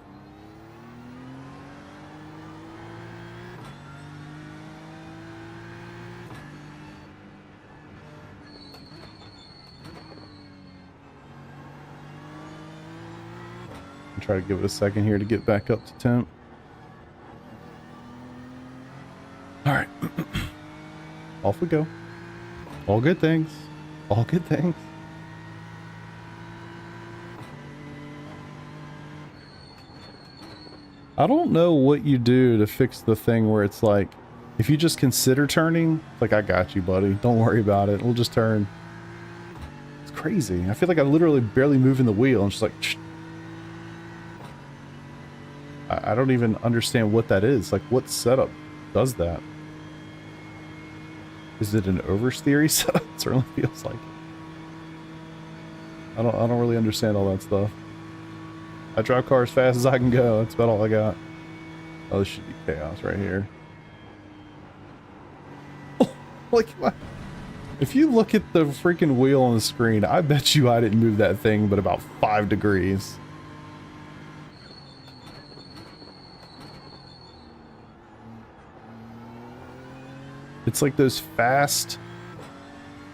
Try to give it a second here to get back up to temp. All right. Off we go. All good things. All good things. I don't know what you do to fix the thing where it's like, if you just consider turning, it's like, I got you, buddy. Don't worry about it. We'll just turn. It's crazy. I feel like I'm literally barely moving the wheel. I'm just like, shh. I don't even understand what that is. Like, what setup does that? Is it an oversteery setup? It certainly feels like it. I don't really understand all that stuff. I drive car as fast as I can go. That's about all I got. Oh, this should be chaos right here. Oh, like, what? If you look at the freaking wheel on the screen, I bet you I didn't move that thing but about 5 degrees. It's like those fast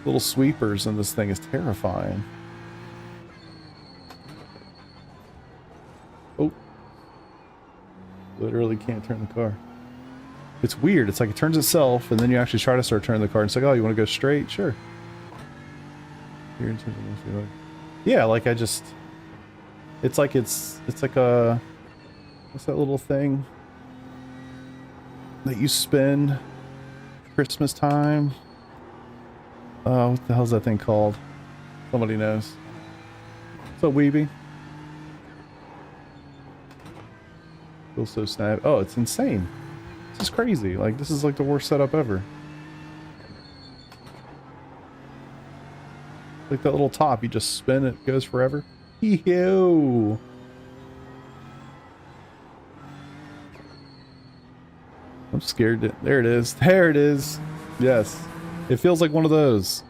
little sweepers, and this thing is terrifying. Oh. Literally can't turn the car. It's weird. It's like it turns itself, and then you actually try to start turning the car, and it's like, oh, you want to go straight? Sure. Yeah, like I just... It's like a... What's that little thing that you spin... Christmas time. What the hell's that thing called? Somebody knows. What's up, Weeby? Feels so snap. Oh, it's insane. This is crazy. Like, this is like the worst setup ever. Like that little top, you just spin it, goes forever. Yo. I'm scared. There it is. There it is. Yes. It feels like one of those.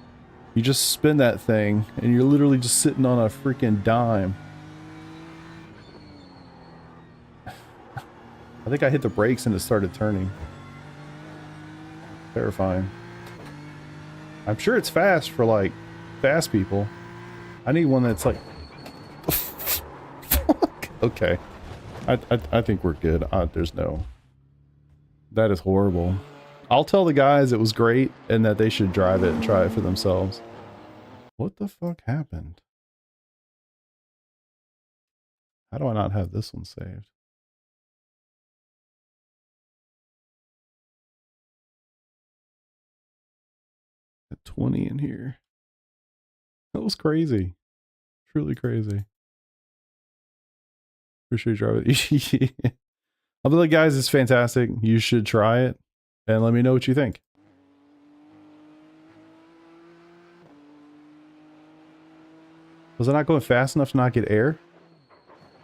You just spin that thing, and you're literally just sitting on a freaking dime. I think I hit the brakes and it started turning. Terrifying. I'm sure it's fast for, like, fast people. I need one that's like... Okay. I think we're good. There's no... That is horrible. I'll tell the guys it was great and that they should drive it and try it for themselves. What the fuck happened? How do I not have this one saved? At 20 in here. That was crazy. Truly crazy. Appreciate you drive it. I'll be like, guys, it's fantastic. You should try it and let me know what you think. Was I not going fast enough to not get air?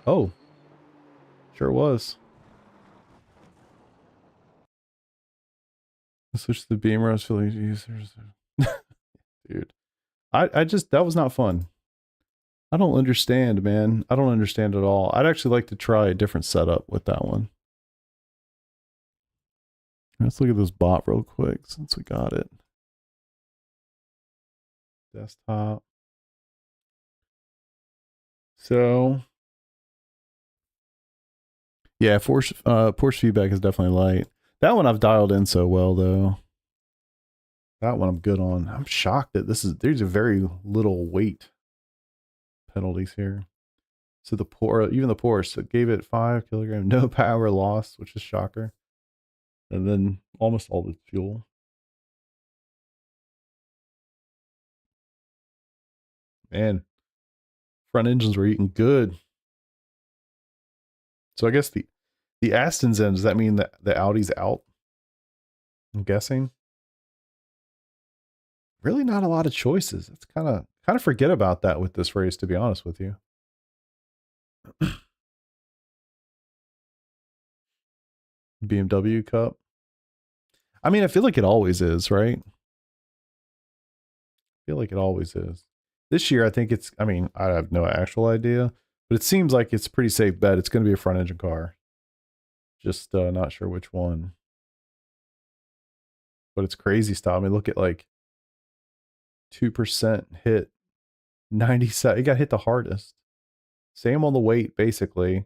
Oh, sure was. I switched to the Beamer. I was feeling users. Dude, I just, that was not fun. I don't understand, man. I don't understand at all. I'd actually like to try a different setup with that one. Let's look at this bot real quick since we got it. Desktop. So, yeah, Porsche feedback is definitely light. That one I've dialed in so well, though. That one I'm good on. I'm shocked that there's a very little weight penalties here. So the even the Porsche, it gave it 5 kilograms, no power loss, which is shocker. And then almost all the fuel. Man, front engines were eating good. So I guess the Aston's in, does that mean that the Audi's out? I'm guessing. Really not a lot of choices. It's kind of forget about that with this race, to be honest with you. BMW Cup. I mean, I feel like it always is, right? I feel like it always is. This year, I think it's, I mean, I have no actual idea, but it seems like it's a pretty safe bet. It's going to be a front engine car. Just not sure which one. But it's crazy stuff. I mean, look at like 2% hit, 97. It got hit the hardest. Same on the weight, basically.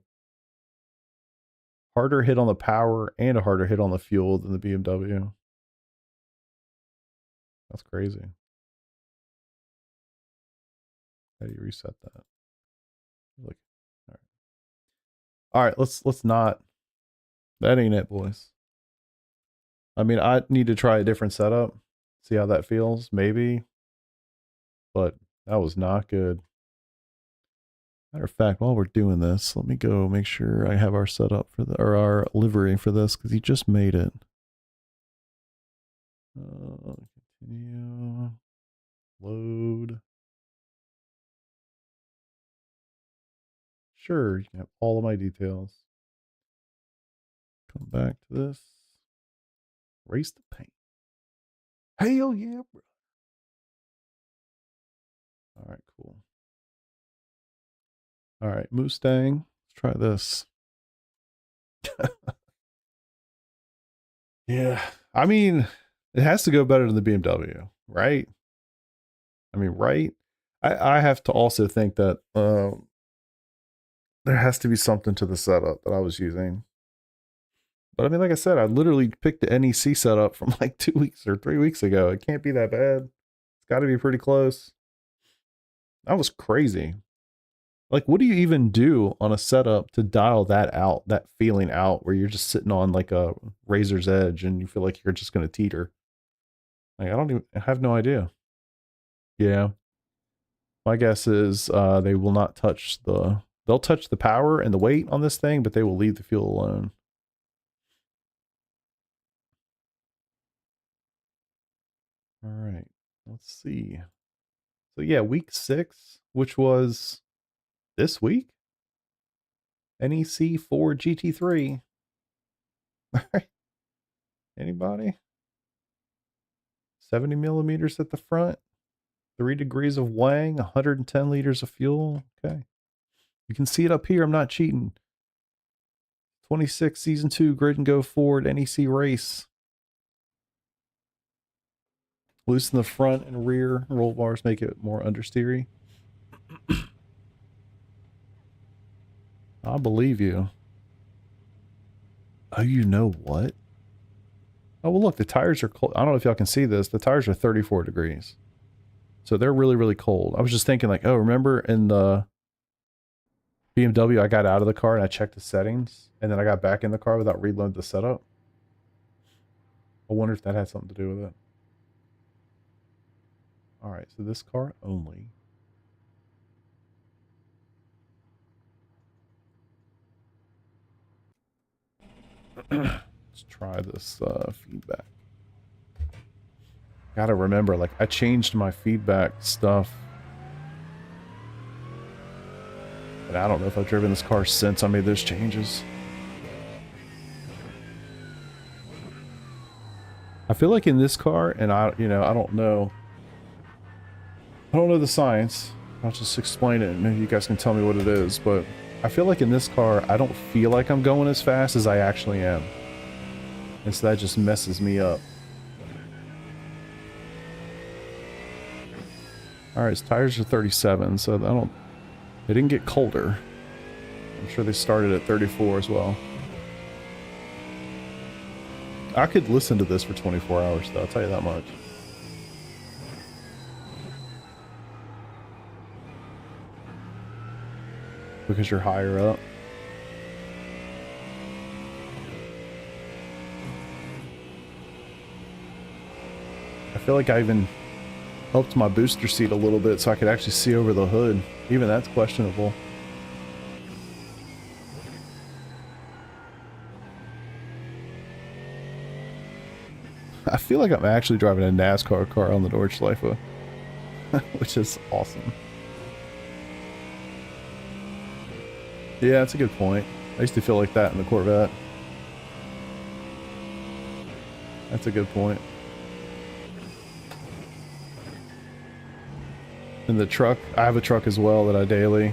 Harder hit on the power and a harder hit on the fuel than the BMW. That's crazy. How do you reset that? Look. All right, let's not. That ain't it, boys. I mean, I need to try a different setup, see how that feels, maybe. But that was not good. Matter of fact, while we're doing this, let me go make sure I have our setup for the, or our livery for this, because he just made it. Continue. Load. Sure, you can have all of my details. Come back to this. Race the paint. Hell yeah, bro. All right, cool. All right, Mustang. Let's try this. Yeah, I mean, it has to go better than the BMW, right? I mean, right? I have to also think that there has to be something to the setup that I was using. But I mean, like I said, I literally picked the NEC setup from like 2 weeks or 3 weeks ago. It can't be that bad. It's got to be pretty close. That was crazy. Like, what do you even do on a setup to dial that out, that feeling out, where you're just sitting on like a razor's edge and you feel like you're just going to teeter? Like, I have no idea. Yeah. My guess is they will not touch they'll touch the power and the weight on this thing, but they will leave the fuel alone. All right, let's see. So yeah, week 6, which was this week. NEC 4 GT3. All right. Anybody? 70 millimeters at the front, 3 degrees of Wang, 110 liters of fuel. Okay. You can see it up here. I'm not cheating. 26 season 2 grid and go forward NEC race. Loosen the front and rear roll bars, make it more understeery. I believe you. Oh, you know what? Oh, well, look, the tires are cold. I don't know if y'all can see this. The tires are 34 degrees. So they're really, really cold. I was just thinking like, oh, remember in the BMW, I got out of the car and I checked the settings and then I got back in the car without reloading the setup. I wonder if that had something to do with it. All right, so this car only. Let's try this feedback. Gotta remember, like, I changed my feedback stuff. But I don't know if I've driven this car since I made those changes. I feel like in this car, and I don't know the science. I'll just explain it and maybe you guys can tell me what it is, but I feel like in this car, I don't feel like I'm going as fast as I actually am. And so that just messes me up. Alright, his tires are 37, so they didn't get colder. I'm sure they started at 34 as well. I could listen to this for 24 hours though, I'll tell you that much. because you're higher up. I feel like I even helped my booster seat a little bit so I could actually see over the hood. Even that's questionable. I feel like I'm actually driving a NASCAR car on the Nordschleife, which is awesome. Yeah, that's a good point. I used to feel like that in the Corvette. That's a good point. And the truck, I have a truck as well that I daily.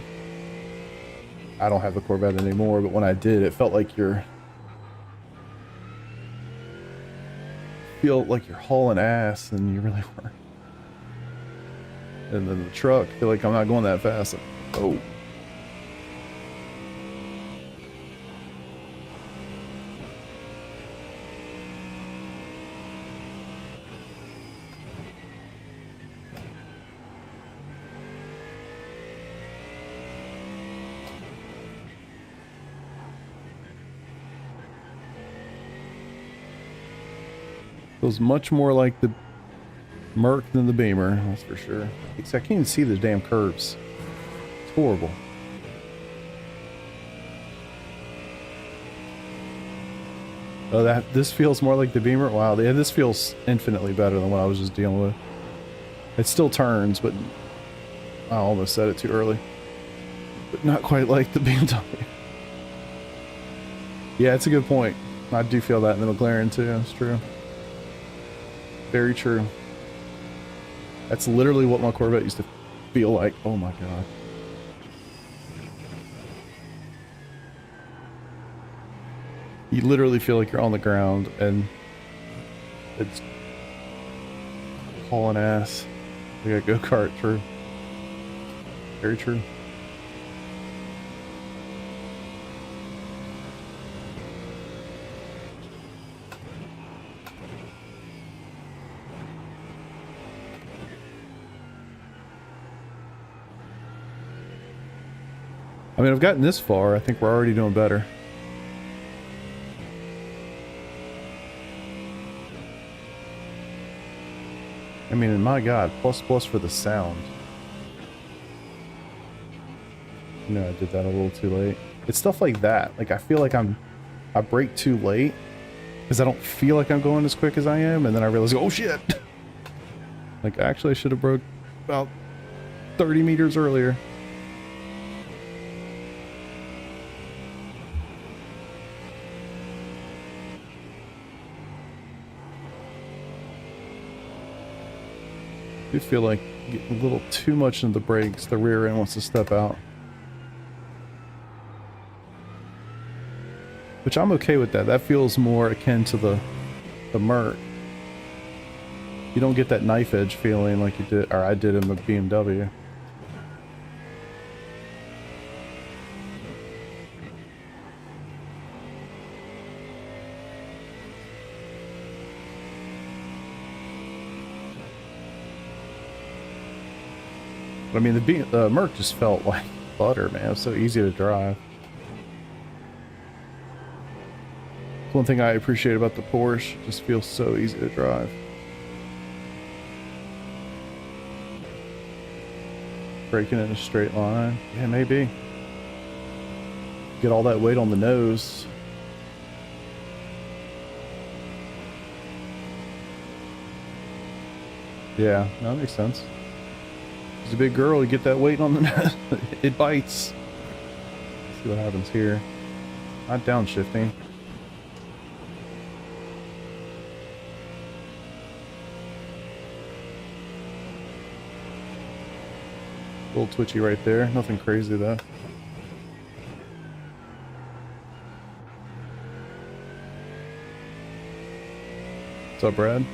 I don't have the Corvette anymore, but when I did, it felt like you're hauling ass, and you really weren't. And then the truck, I feel like I'm not going that fast. Like, oh. Feels much more like the Merc than the Beamer, that's for sure. I can't even see the damn curves. It's horrible. Oh, this feels more like the Beamer? Wow, yeah, this feels infinitely better than what I was just dealing with. It still turns, but I almost said it too early. But not quite like the BMW. Yeah, it's a good point. I do feel that in the McLaren too, that's true. Very true. That's literally what my Corvette used to feel like. Oh my god. You literally feel like you're on the ground and it's hauling ass. Like a go-kart, true. Very true. I mean, I've gotten this far. I think we're already doing better. I mean, and my god, plus for the sound. You know, I did that a little too late. It's stuff like that. Like, I feel like I brake too late because I don't feel like I'm going as quick as I am, and then I realize, oh shit! Like, actually, I should have broke about 30 meters earlier. I feel like getting a little too much into the brakes. The rear end wants to step out, which I'm okay with that. That feels more akin to the Merc. You don't get that knife edge feeling like you did, or I did in the BMW. I mean, the Merc just felt like butter, man. It was so easy to drive. One thing I appreciate about the Porsche, it just feels so easy to drive. Braking in a straight line. Yeah, maybe. Get all that weight on the nose. Yeah, that makes sense. She's a big girl, you get that weight on the nose, it bites. Let's see what happens here. Not downshifting. A little twitchy right there, nothing crazy though. What's up, Brad?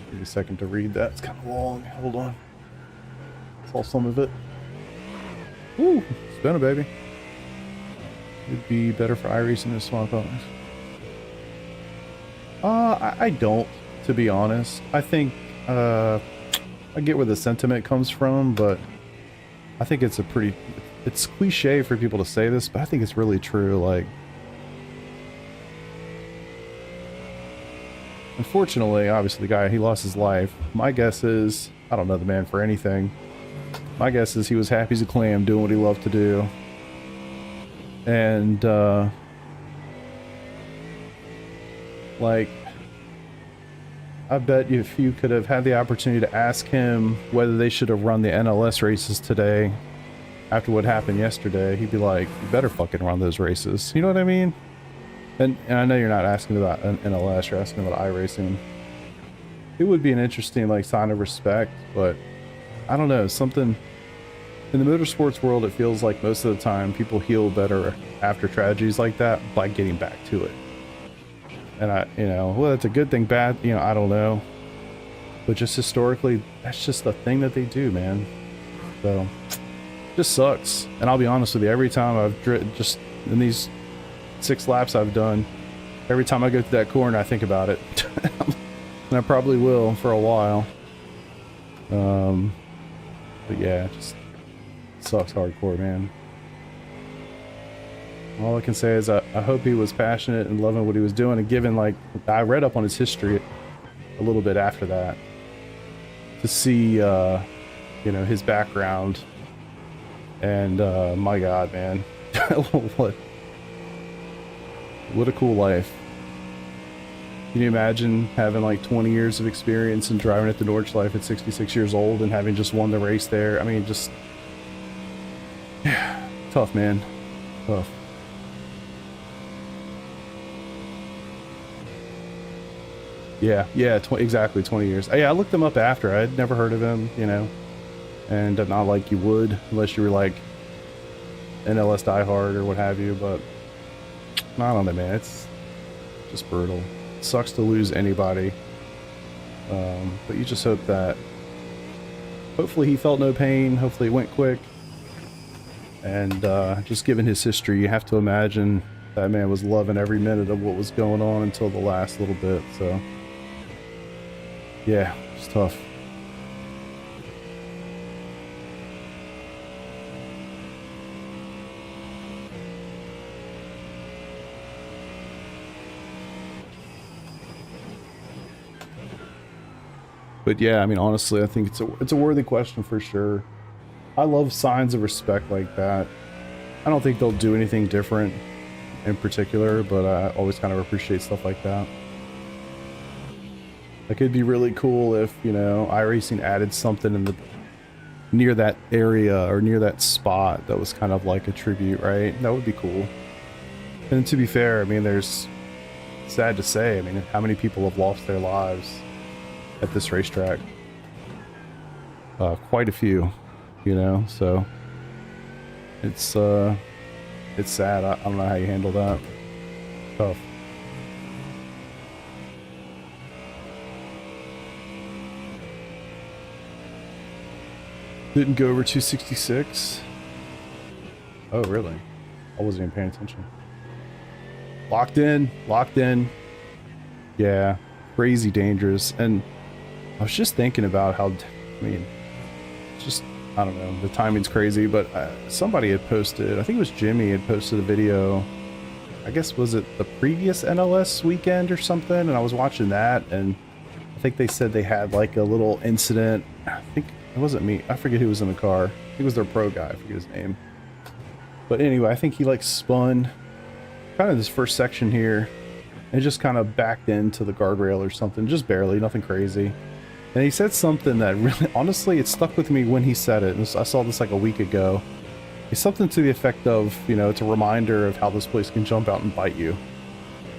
Give me a second to read that. It's kind of long. Hold on. Saw some of it. Woo! Spin it, baby. It'd be better for iRacing to swap out. I don't, to be honest. I think I I get where the sentiment comes from, but I think it's it's cliche for people to say this, but I think it's really true. Like, unfortunately, obviously the guy, he lost his life. My guess is, I don't know the man for anything. My guess is he was happy as a clam doing what he loved to do. And, like, I bet if you could have had the opportunity to ask him whether they should have run the NLS races today after what happened yesterday, he'd be like, you better fucking run those races. You know what I mean? And I know you're not asking about an NLS, you're asking about iRacing. It would be an interesting, like, sign of respect, but I don't know, something in the motorsports world, it feels like most of the time people heal better after tragedies like that by getting back to it. And you know, well, that's a good thing, bad, you know, I don't know. But just historically, that's just the thing that they do, man. So, just sucks. And I'll be honest with you, every time I've just in these 6 laps I've done, every time I go through that corner, I think about it. And I probably will for a while. But yeah, it just sucks hardcore, man. All I can say is I hope he was passionate and loving what he was doing, and given, like, I read up on his history a little bit after that to see, you know, his background, and my God, man, what a cool life. Can you imagine having like 20 years of experience and driving at the Nordschleife at 66 years old and having just won the race there? I mean, just, yeah, tough, man, tough. Yeah, exactly, 20 years. Yeah, I looked him up after. I had never heard of him, you know, and not like you would unless you were like NLS diehard or what have you, but I don't know, man, it's just brutal. It sucks to lose anybody, but you just hope that hopefully he felt no pain, hopefully it went quick, and just given his history, you have to imagine that man was loving every minute of what was going on until the last little bit, so yeah, it's tough. But yeah, I mean, honestly, I think it's a worthy question for sure. I love signs of respect like that. I don't think they'll do anything different in particular, but I always kind of appreciate stuff like that. Like, it'd be really cool if, you know, iRacing added something in the near that area or near that spot that was kind of like a tribute, right? That would be cool. And to be fair, I mean, there's, sad to say, I mean, how many people have lost their lives at this racetrack? Quite a few, you know, so it's sad. I don't know how you handle that. Tough. Didn't go over 266. Oh, really? I wasn't even paying attention. Locked in. Yeah, crazy dangerous. And I was just thinking about how, I mean, just, I don't know, the timing's crazy, but somebody had posted, I think it was Jimmy, had posted a video, I guess, was it the previous NLS weekend or something? And I was watching that, and I think they said they had like a little incident. I think it wasn't me. I forget who was in the car. I think it was their pro guy. I forget his name. But anyway, I think he like spun kind of this first section here and just kind of backed into the guardrail or something, just barely, nothing crazy. And he said something that really, honestly, it stuck with me when he said it. I saw this like a week ago. It's something to the effect of, you know, it's a reminder of how this place can jump out and bite you.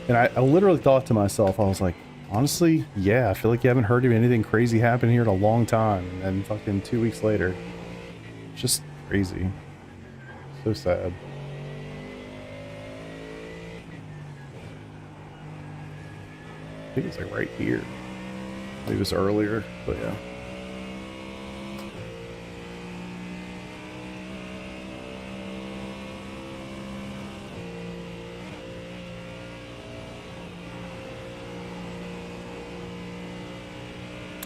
And I literally thought to myself, I was like, honestly, yeah, I feel like you haven't heard of anything crazy happen here in a long time. And then fucking 2 weeks later, just crazy. So sad. I think it's like right here. Maybe it was earlier, but yeah.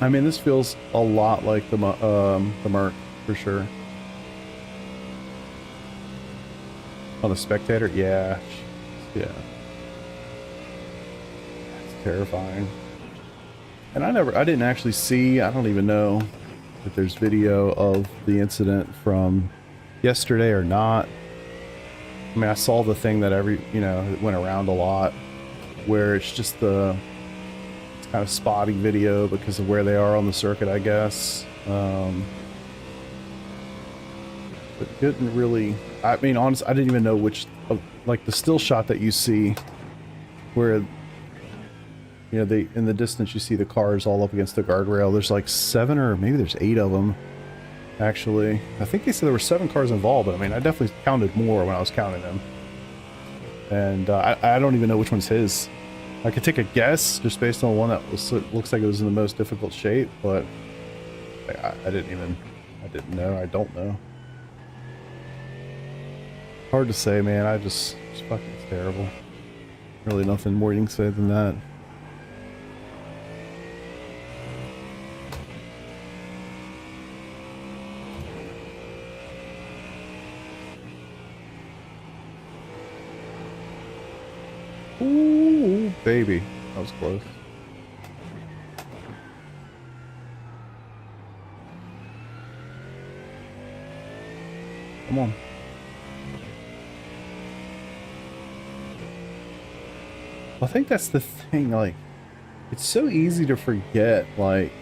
I mean, this feels a lot like the Merc for sure. Oh, the Spectator, yeah, yeah. It's terrifying. And I didn't actually see. I don't even know if there's video of the incident from yesterday or not. I mean, I saw the thing that it went around a lot, where it's just it's kind of spotty video because of where they are on the circuit, I guess. But didn't really. I mean, honestly, I didn't even know which, like the still shot that you see, where in the distance you see the cars all up against the guardrail. There's like 7 or maybe there's 8 of them. Actually, I think they said there were 7 cars involved, but I mean, I definitely counted more when I was counting them. And I don't even know which one's his. I could take a guess just based on one that looks like it was in the most difficult shape, but I didn't know. I don't know. Hard to say, man. It's fucking terrible. Really nothing more you can say than that. Ooh, baby. That was close. Come on. I think that's the thing, like, it's so easy to forget, like,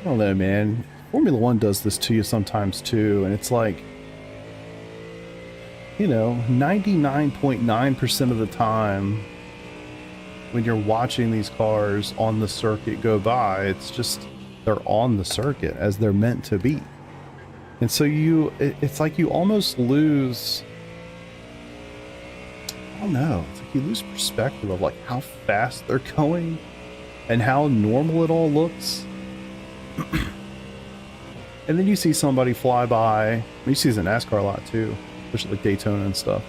I don't know, man. Formula One does this to you sometimes too, and it's like, 99.9% of the time when you're watching these cars on the circuit go by, it's just they're on the circuit as they're meant to be. And so it's like you almost lose, I don't know, it's like you lose perspective of like how fast they're going and how normal it all looks. And then you see somebody fly by, you see this in NASCAR a lot too, especially like Daytona and stuff,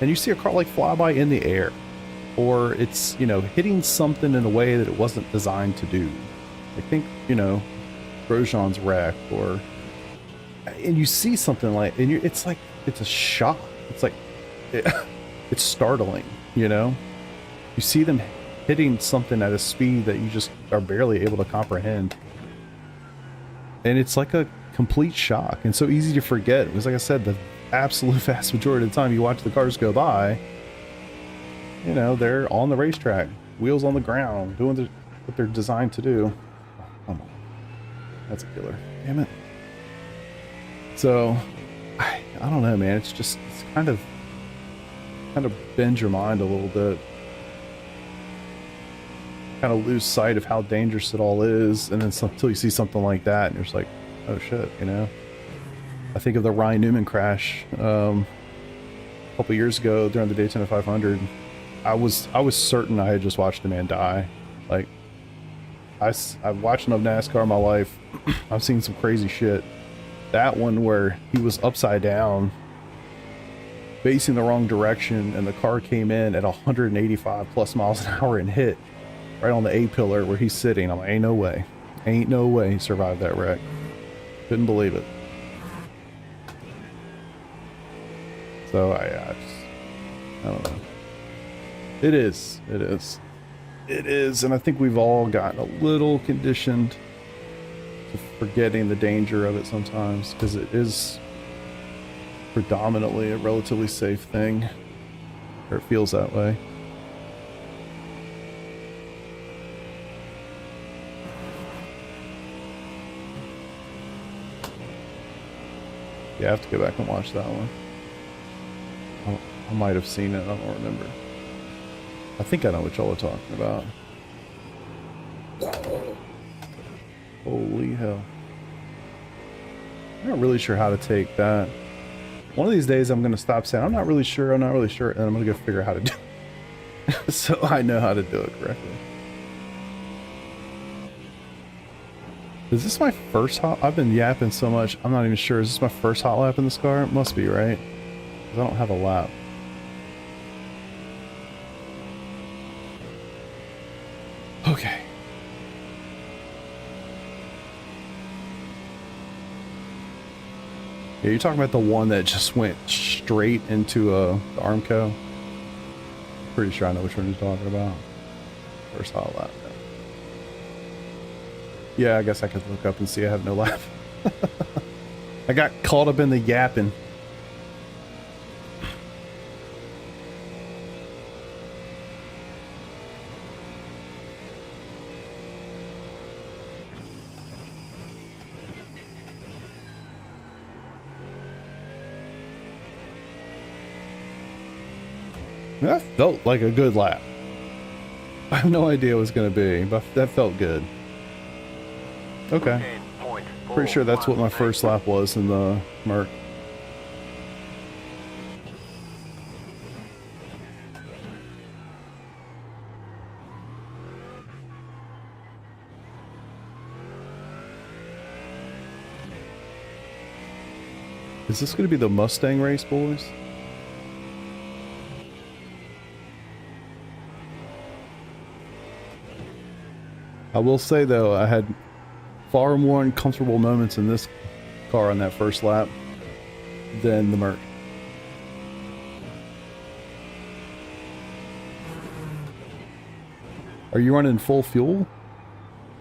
and you see a car like fly by in the air, or it's hitting something in a way that it wasn't designed to do. I think Grosjean's wreck, and you see something like, and it's like it's a shock. It's like it's startling. You see them hitting something at a speed that you just are barely able to comprehend, and it's like a complete shock and so easy to forget, because like I said, the absolute vast majority of the time you watch the cars go by, they're on the racetrack, wheels on the ground, doing what they're designed to do. Oh, come on. That's a killer. Damn it. So, I don't know, man. It's kind of bend your mind a little bit. Kind of lose sight of how dangerous it all is, and then until you see something like that, and you're just like, oh shit, I think of the Ryan Newman crash a couple years ago during the Daytona 500. I was certain I had just watched a man die. Like, I've watched enough NASCAR in my life. I've seen some crazy shit. That one where he was upside down, facing the wrong direction, and the car came in at 185 plus miles an hour and hit right on the A-pillar where he's sitting. I'm like, ain't no way he survived that wreck. Couldn't believe it. So I don't know. It is, and I think we've all gotten a little conditioned to forgetting the danger of it sometimes, because it is predominantly a relatively safe thing, or it feels that way. Yeah, I have to go back and watch that one. I might have seen it, I don't remember. I think I know what y'all are talking about. Holy hell. I'm not really sure how to take that. One of these days I'm going to stop saying, I'm not really sure, and I'm going to go figure out how to do it. So I know how to do it correctly. Is this my first hot? I've been yapping so much, I'm not even sure. Is this my first hot lap in this car? It must be, right? Because I don't have a lap. Okay. Yeah, you're talking about the one that just went straight into the Armco. Pretty sure I know which one you're talking about. First hot lap. Yeah, I guess I could look up and see I have no lap. I got caught up in the yapping. That felt like a good lap. I have no idea what it was going to be, but that felt good. Okay. Pretty sure that's what my first lap was in the Merc. Is this going to be the Mustang race, boys? I will say though, I had far more uncomfortable moments in this car on that first lap than the Merc. Are you running full fuel?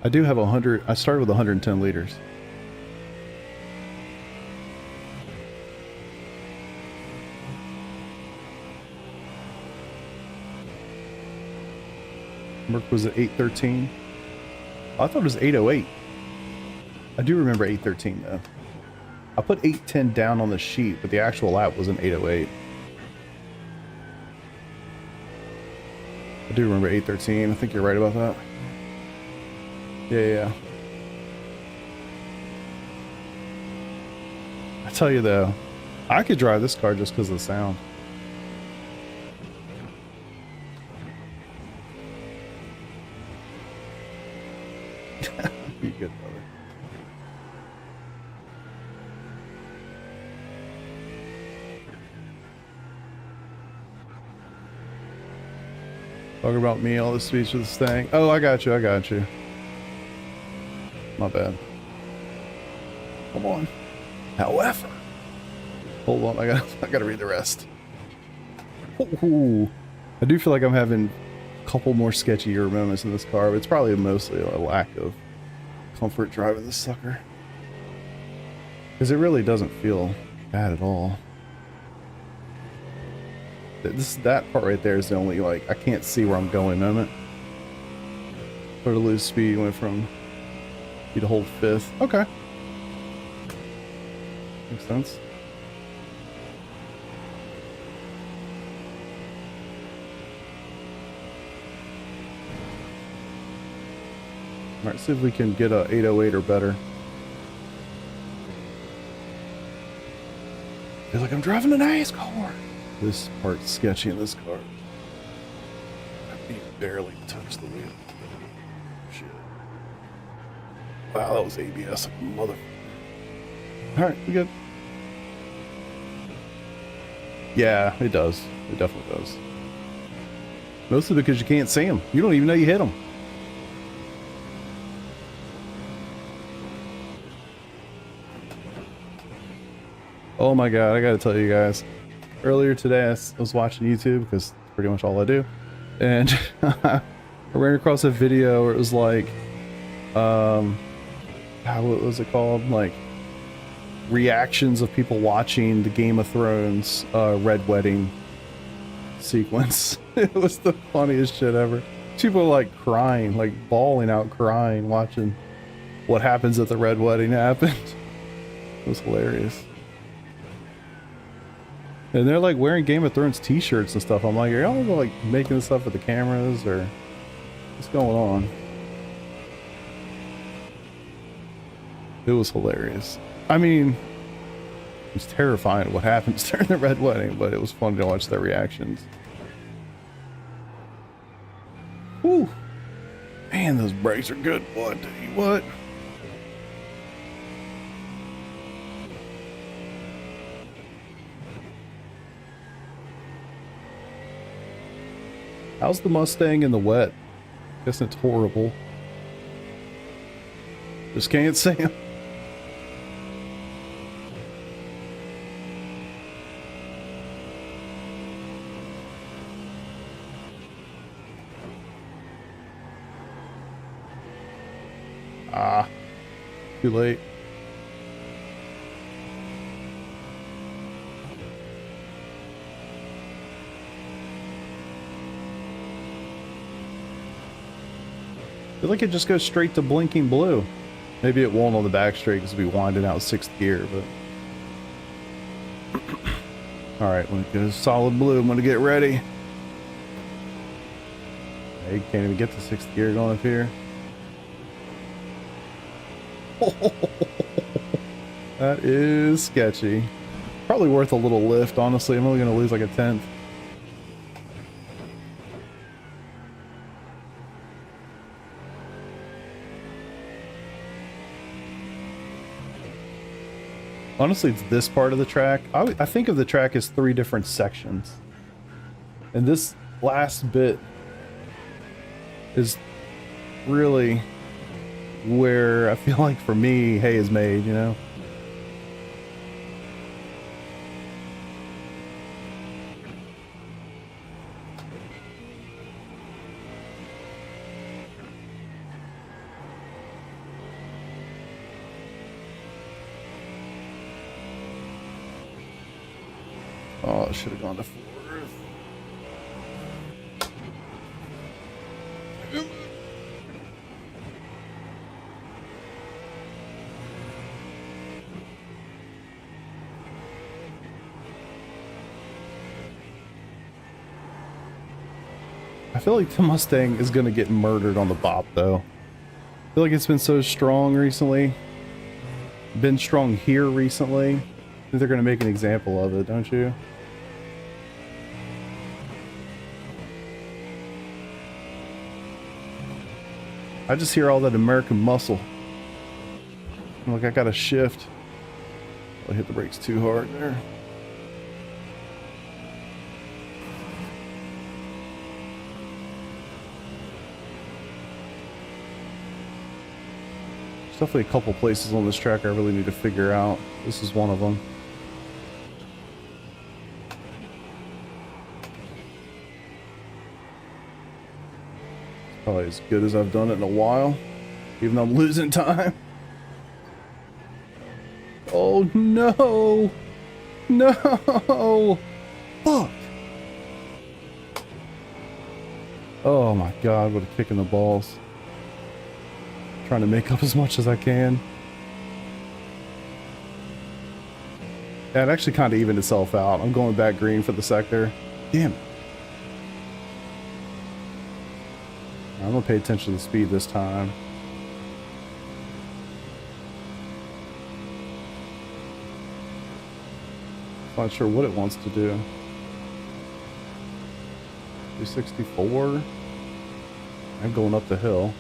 I do have 100. I started with 110 liters. Merc was at 813. I thought it was 808. I do remember 813 though. I put 810 down on the sheet, but the actual lap was an 808. I do remember 813. I think you're right about that. Yeah. I tell you though, I could drive this car just because of the sound. You good, brother. Talking about me, all the speech of this thing. Oh, I got you. My bad. Come on. However, hold on, I gotta read the rest. Ooh. I do feel like I'm having a couple more sketchier moments in this car, but it's probably mostly a lack of comfort driving this sucker. Because it really doesn't feel bad at all. That part right there is the only, like, I can't see where I'm going moment. Or to lose speed, went from you to hold fifth. Okay. Makes sense. Alright, see if we can get a 808 or better. Feel like I'm driving an ice car. This part's sketchy in this car. I can barely touch the wheel. Shit. Wow, that was ABS, mother. Alright, we good. Yeah, it does. It definitely does. Mostly because you can't see them. You don't even know you hit them. Oh my god, I gotta tell you guys. Earlier today, I was watching YouTube because it's pretty much all I do. And I ran across a video where it was like, what was it called? Like, reactions of people watching the Game of Thrones Red Wedding sequence. It was the funniest shit ever. People were like crying, like bawling out crying, watching what happens at the Red Wedding happened. It was hilarious. And they're like wearing Game of Thrones t-shirts and stuff. I'm like, are y'all like making this up with the cameras or what's going on? It was hilarious. I mean, it was terrifying what happens during the Red Wedding, but it was fun to watch their reactions. Whew. Man, those brakes are good, boy. I tell you what. How's the Mustang in the wet? Guess it's horrible. Just can't see him. Ah, too late. I feel like it just goes straight to blinking blue. Maybe it won't on the back straight because we'll be winding out 6th gear, but... Alright, when it goes solid blue, I'm going to get ready. Hey, can't even get the 6th gear going up here. That is sketchy. Probably worth a little lift, honestly. I'm only going to lose like a 10th. Honestly, it's this part of the track. I think of the track as 3 different sections. And this last bit is really where I feel like, for me, hay is made, you know? Oh, I should have gone to 4th. I feel like the Mustang is going to get murdered on the bop, though. I feel like it's been so strong recently. Been strong here recently. I think they're going to make an example of it, don't you? I just hear all that American muscle. I'm like, I gotta shift. I hit the brakes too hard there. There's definitely a couple places on this track I really need to figure out. This is one of them. Probably as good as I've done it in a while, even though I'm losing time. Oh no! No! Fuck! Oh my god, what a kick in the balls. Trying to make up as much as I can. Yeah, it actually kind of evened itself out. I'm going back green for the sector. Damn it. I'm gonna pay attention to the speed this time. Not sure what it wants to do. 264. I'm going up the hill.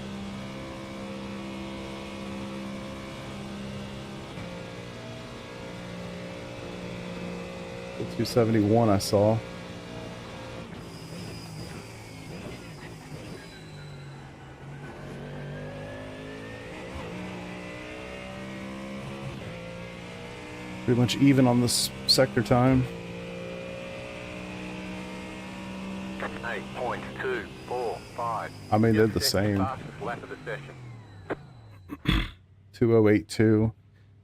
271 I saw. Pretty much even on this sector time. 8.245. I mean, they're the same. 2082.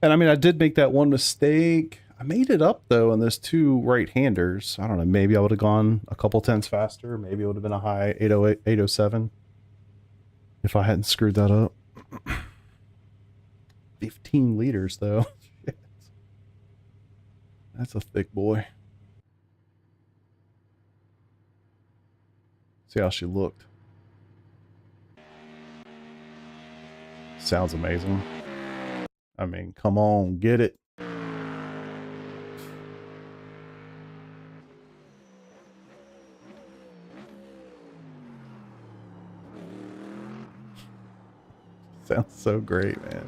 And I mean, I did make that one mistake. I made it up though on those 2 right-handers. I don't know, maybe I would have gone a couple tenths faster. Maybe it would have been a high 808, 807 if I hadn't screwed that up. 15 liters though. Shit. That's a thick boy. See how she looked. Sounds amazing. I mean, come on, get it. Sounds so great, man.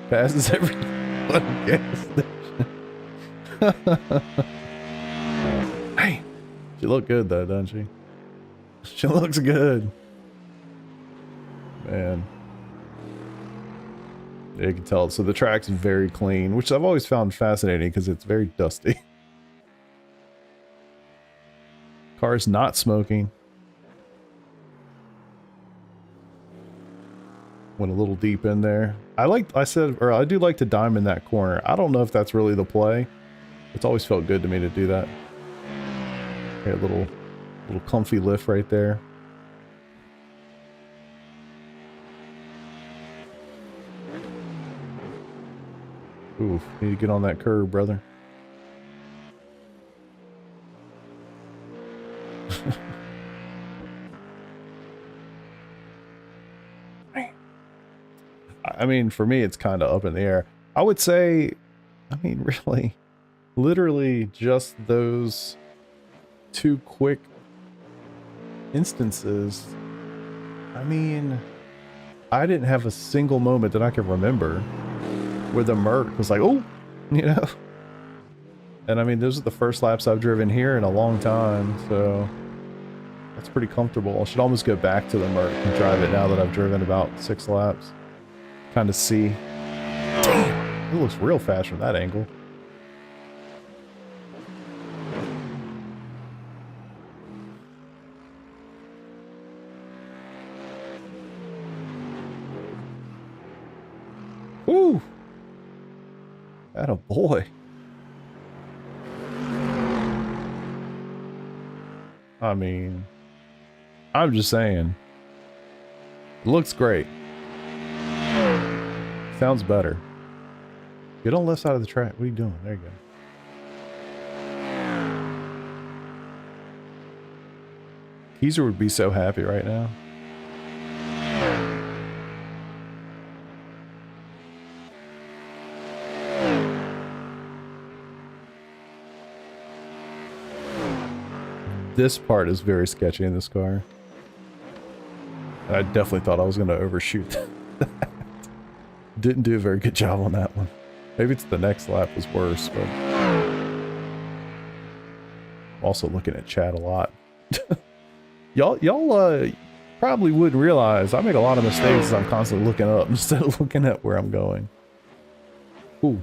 Passes every fucking gas station. Hey, she looked good though, doesn't she? She looks good. Man. Yeah, you can tell. So the track's very clean, which I've always found fascinating because it's very dusty. Car's not smoking. Went a little deep in there. I do like to diamond that corner. I don't know if that's really the play. It's always felt good to me to do that. Okay, a little comfy lift right there. Oof, need to get on that curb, brother. I mean, for me, it's kind of up in the air. I would say, I mean, really, literally just those two quick instances. I mean, I didn't have a single moment that I can remember where the Merc was like, oh, you know? And I mean, those are the first laps I've driven here in a long time, so that's pretty comfortable. I should almost go back to the Merc and drive it now that I've driven about 6 laps. Kind of see. Damn, it looks real fast from that angle. Woo! Atta boy. I mean, I'm just saying. It looks great. Sounds better. Get on the left side of the track. What are you doing? There you go. Keezer would be so happy right now. This part is very sketchy in this car. I definitely thought I was going to overshoot that. Didn't do a very good job on that one. Maybe it's the next lap was worse, but I'm also looking at chat a lot. Y'all probably wouldn't realize I make a lot of mistakes as I'm constantly looking up instead of looking at where I'm going. Ooh.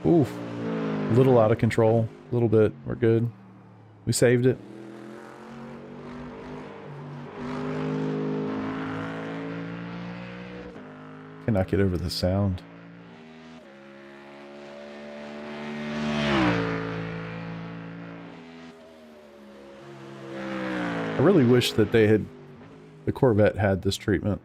Oof. A little out of control. A little bit. We're good. We saved it. Cannot get over the sound. I really wish that the Corvette had this treatment.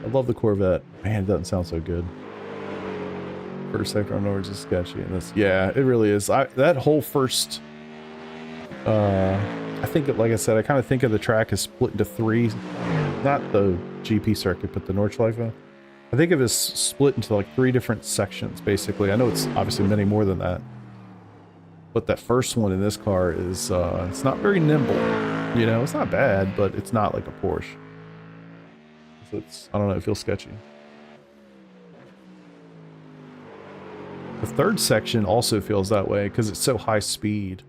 I love the Corvette. Man, it doesn't sound so good. First sector on Norwich is sketchy, and this, yeah, it really is. That whole first, I think, like I said, I kind of think of the track as split into 3, not the GP circuit, but the Nordschleife. I think of it as split into like 3 different sections, basically. I know it's obviously many more than that. But that first one in this car is, it's not very nimble. You know, it's not bad, but it's not like a Porsche. So it's, I don't know, it feels sketchy. The third section also feels that way because it's so high speed.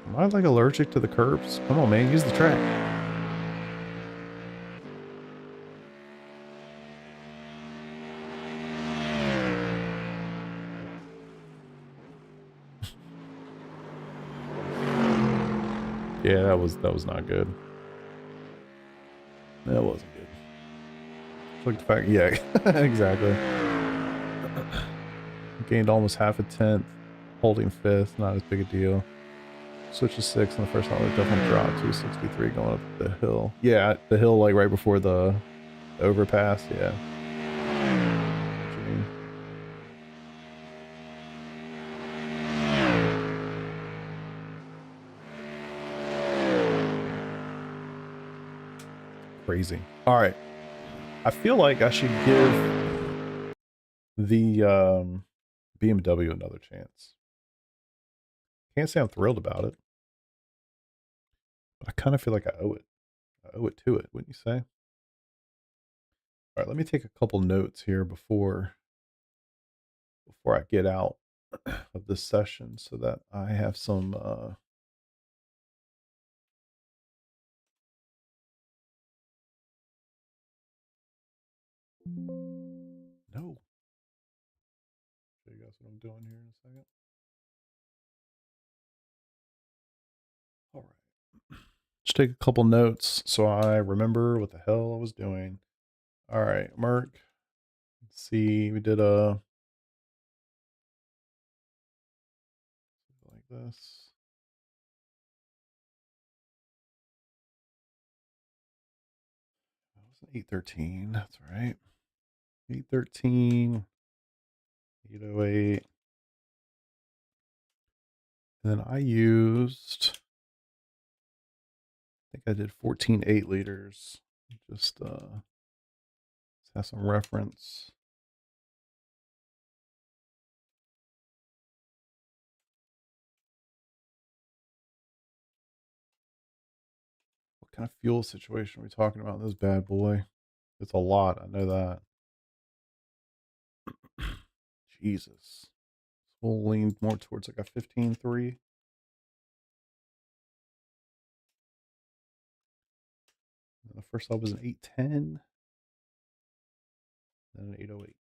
Am I like allergic to the curbs? Come on, man, use the track. Yeah, that was not good. That wasn't good. Look at the fact, yeah, exactly. Gained almost half a tenth, holding 5th, not as big a deal. Switch to 6th in the first lap, definitely dropped to 63 going up the hill. Yeah, the hill like right before the overpass, yeah. What you mean? Crazy. All right. I feel like I should give the BMW another chance. Can't say I'm thrilled about it, but I kind of feel like I owe it. I owe it to it, wouldn't you say? All right, let me take a couple notes here before I get out of this session so that I have some no. Show you guys what I'm doing here in a second. All right. Just take a couple notes so I remember what the hell I was doing. All right, Merc. Let's see, we did a like this. That was an 813. That's right. 813, 808. And then I used, I think I did 14 8-liters. Just have some reference. What kind of fuel situation are we talking about in this bad boy? It's a lot, I know that. Jesus. We'll lean more towards like a 15.3. The first sub was an 810. Then an 808.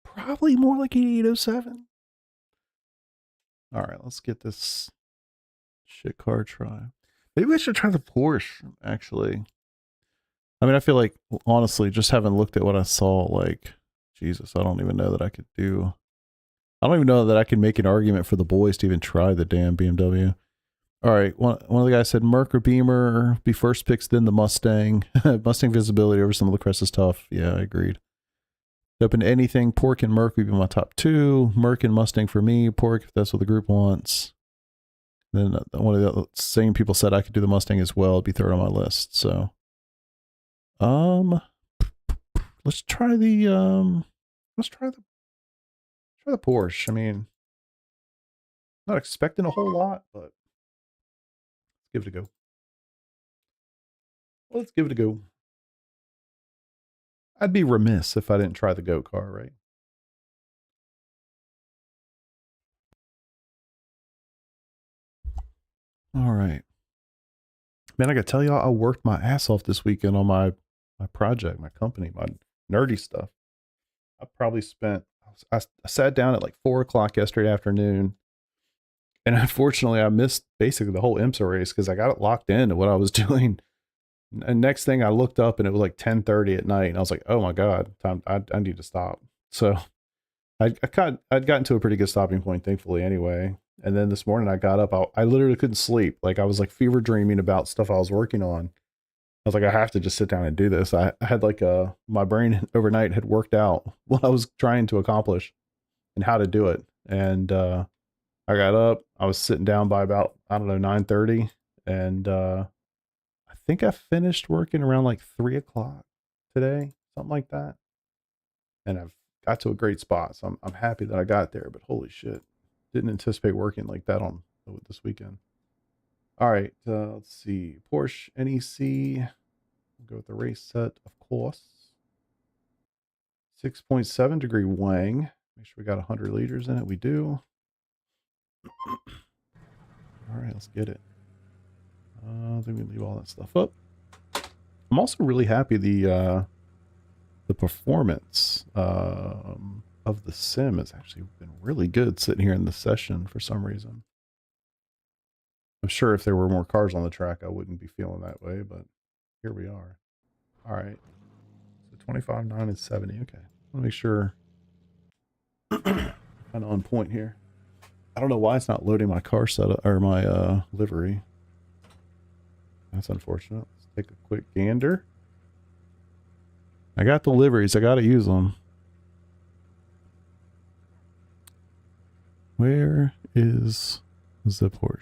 Probably more like an 807. All right, let's get this shit car try. Maybe I should try the Porsche, actually. I mean, I feel like, honestly, just having looked at what I saw, like, Jesus, I don't even know that I could do. I don't even know that I can make an argument for the boys to even try the damn BMW. All right, one of the guys said Merc or Beamer, be first picks, then the Mustang. Mustang visibility over some of the crest is tough. Yeah, I agreed. Open to anything, Pork and Merc would be my top two. Merc and Mustang for me. Pork, if that's what the group wants. Then one of the same people said I could do the Mustang as well. It'd be third on my list. So, let's try the Porsche. I mean, not expecting a whole lot, but let's give it a go. Let's give it a go. I'd be remiss if I didn't try the GOAT car, right? All right. Man, I gotta tell y'all, I worked my ass off this weekend on my project, my company, my nerdy stuff. I probably spent, I sat down at like 4 o'clock yesterday afternoon. And unfortunately, I missed basically the whole IMSA race because I got it locked into what I was doing. And next thing I looked up and it was like 10:30 at night. And I was like, oh my God, time, I need to stop. So I'd gotten to a pretty good stopping point, thankfully, anyway. And then this morning I got up, I literally couldn't sleep. Like I was like fever dreaming about stuff I was working on. I was like, I have to just sit down and do this. I had like my brain overnight had worked out what I was trying to accomplish and how to do it. And I got up, I was sitting down by about, I don't know, 9:30. And I think I finished working around like 3 o'clock today, something like that. And I've got to a great spot. So I'm happy that I got there, but holy shit. Didn't anticipate working like that on this weekend. All right, let's see. Porsche NEC. We'll go with the race set, of course. 6.7 degree Wang. Make sure we got 100 liters in it. We do. All right, let's get it. Then we leave all that stuff up. I'm also really happy the performance of the sim has actually been really good sitting here in the session for some reason. I'm sure if there were more cars on the track, I wouldn't be feeling that way, but here we are. All right. So 25, 9, and 70. Okay. I want to make sure kind of on point here. I don't know why it's not loading my car setup or my livery. That's unfortunate. Let's take a quick gander. I got the liveries. I got to use them. Where is the Porsche?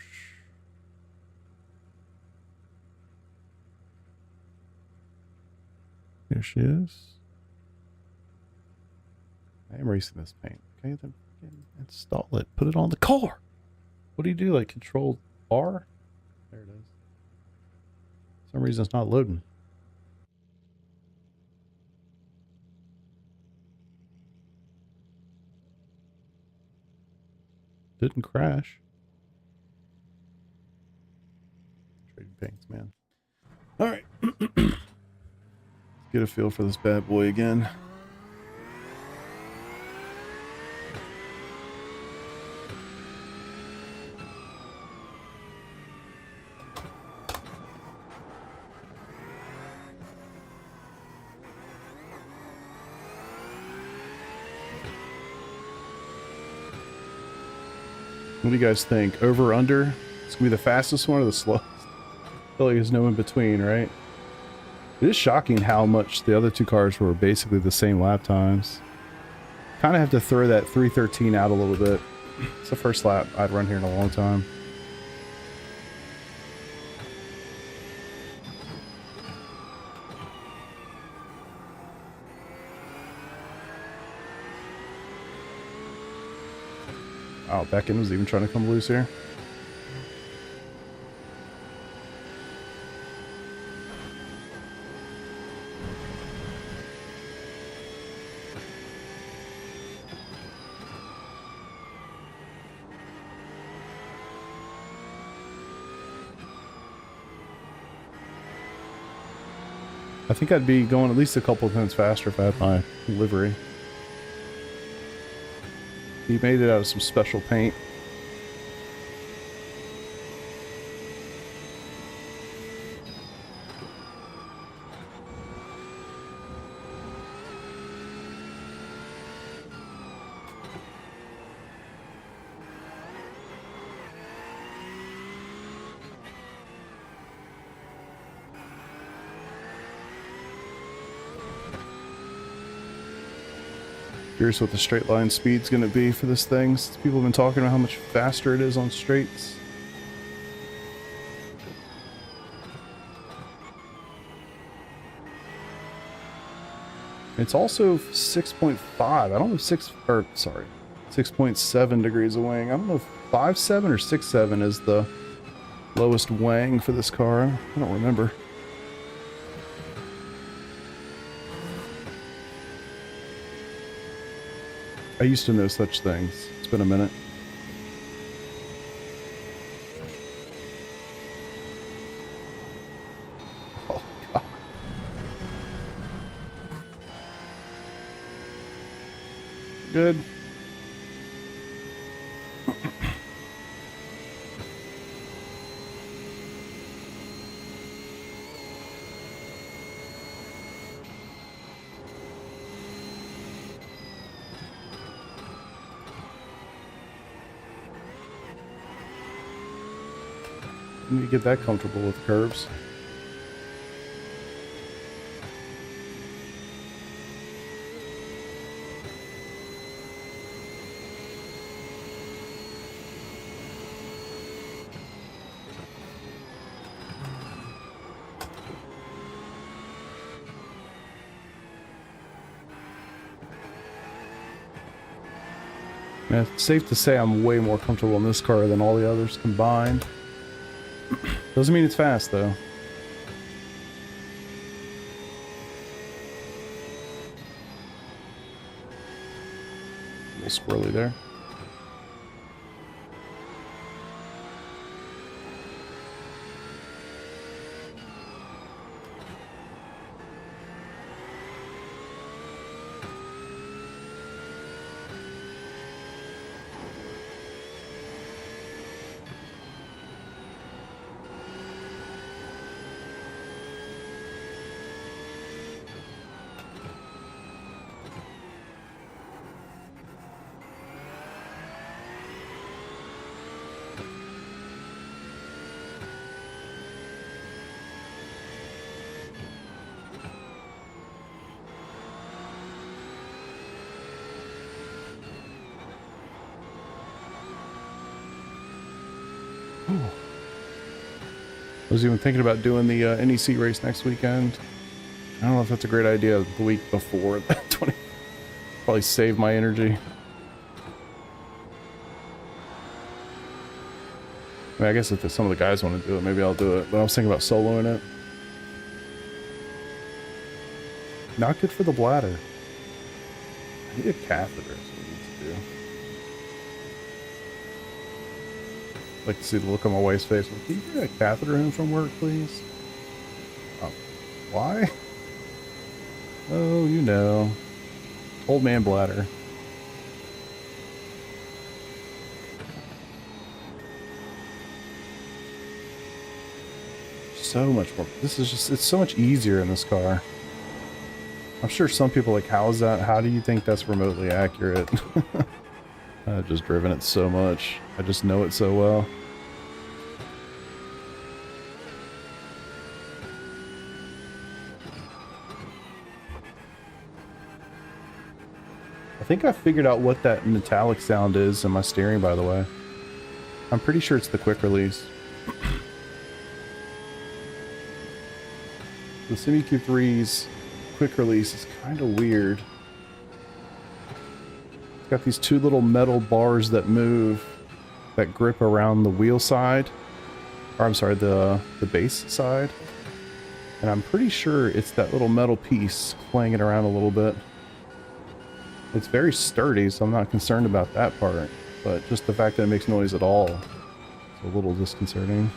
Here she is. I am racing this paint. Okay, then install it. Put it on the car. What do you do? Like control R? There it is. For some reason it's not loading. Didn't crash. Trading paints, man. All right. Let's get a feel for this bad boy again. What do you guys think? Over or under? It's gonna be the fastest one or the slowest? I feel like there's no in between, right? It is shocking how much the other two cars were basically the same lap times. Kind of have to throw that 313 out a little bit. It's the first lap I'd run here in a long time. Wow, Beckon was even trying to come loose here. I think I'd be going at least a couple of times faster if I had my livery. He made it out of some special paint. Curious what the straight line speed's going to be for this thing, since people have been talking about how much faster it is on straights. It's also 6.5. I don't know if 6.7 degrees of wing. I don't know if 5.7 or 6.7 is the lowest wang for this car. I don't remember. I used to know such things. It's been a minute. Oh, God. Good. You get that comfortable with curves. Yeah, it's safe to say I'm way more comfortable in this car than all the others combined. Doesn't mean it's fast, though. A little squirrely there. I was even thinking about doing the NEC race next weekend. I don't know if that's a great idea the week before. Probably save my energy. I mean, I guess if some of the guys want to do it, maybe I'll do it. But I was thinking about soloing it. Not good for the bladder. I need a catheter, is what I need to do. I'd like to see the look on my wife's face. Can you get a catheter in from work, please? Oh, why? Oh, you know. Old man bladder. So much more. This is just, it's so much easier in this car. I'm sure some people are like, how is that? How do you think that's remotely accurate? I've just driven it so much. I just know it so well. I think I figured out what that metallic sound is in my steering, by the way. I'm pretty sure it's the quick release. The Simucube 3's quick release is kind of weird. It's got these two little metal bars that move, that grip around the wheel side. Or I'm sorry, the base side. And I'm pretty sure it's that little metal piece clanging around a little bit. It's very sturdy, so I'm not concerned about that part. But just the fact that it makes noise at all is a little disconcerting.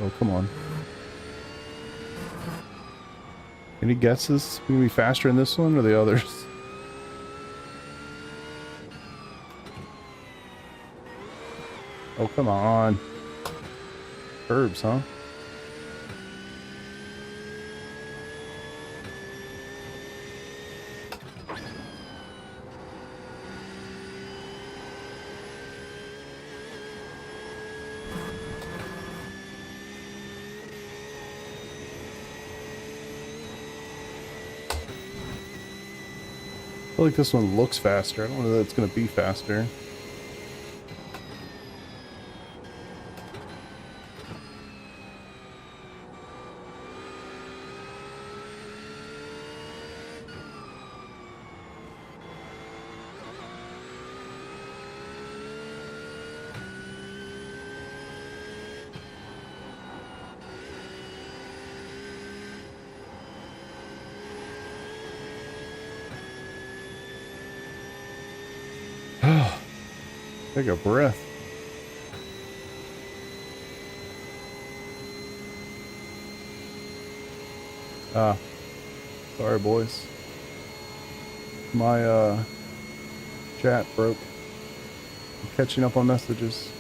Oh, come on. Any guesses? Will we be faster in this one or the others? Oh, come on. Curbs, huh? I feel like this one looks faster. I don't know that it's going to be faster. Take a breath. Ah, sorry boys. My chat broke. I'm catching up on messages.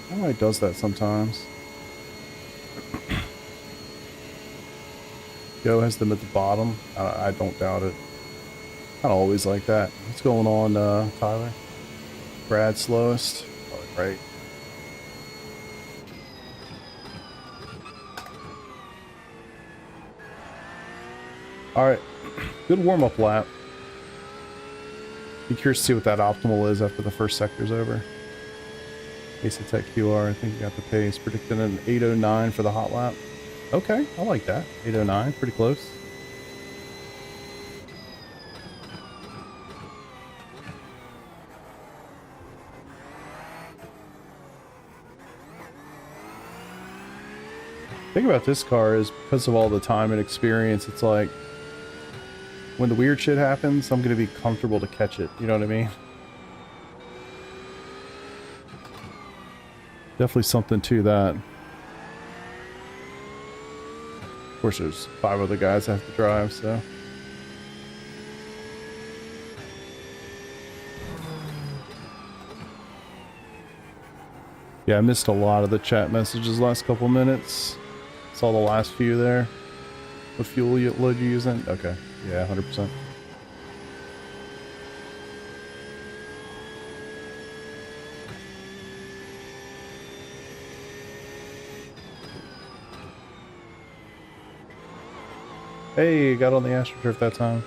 I don't know why it does that sometimes. Go has them at the bottom. I don't doubt it. Not always like that. What's going on, Tyler? Brad slowest. Oh, right. Alright. Good warm-up lap. Be curious to see what that optimal is after the first sector's over. iRacing QR, I think you got the pace. Predicting an 809 for the hot lap. Okay, I like that. 809, pretty close. The thing about this car is because of all the time and experience, it's like when the weird shit happens, I'm going to be comfortable to catch it. You know what I mean? Definitely something to that. Of course, there's 5 other guys I have to drive, so. Yeah, I missed a lot of the chat messages last couple minutes. Saw the last few there. What fuel load you using? Okay. Yeah, 100%. Hey, got on the AstroTurf that time.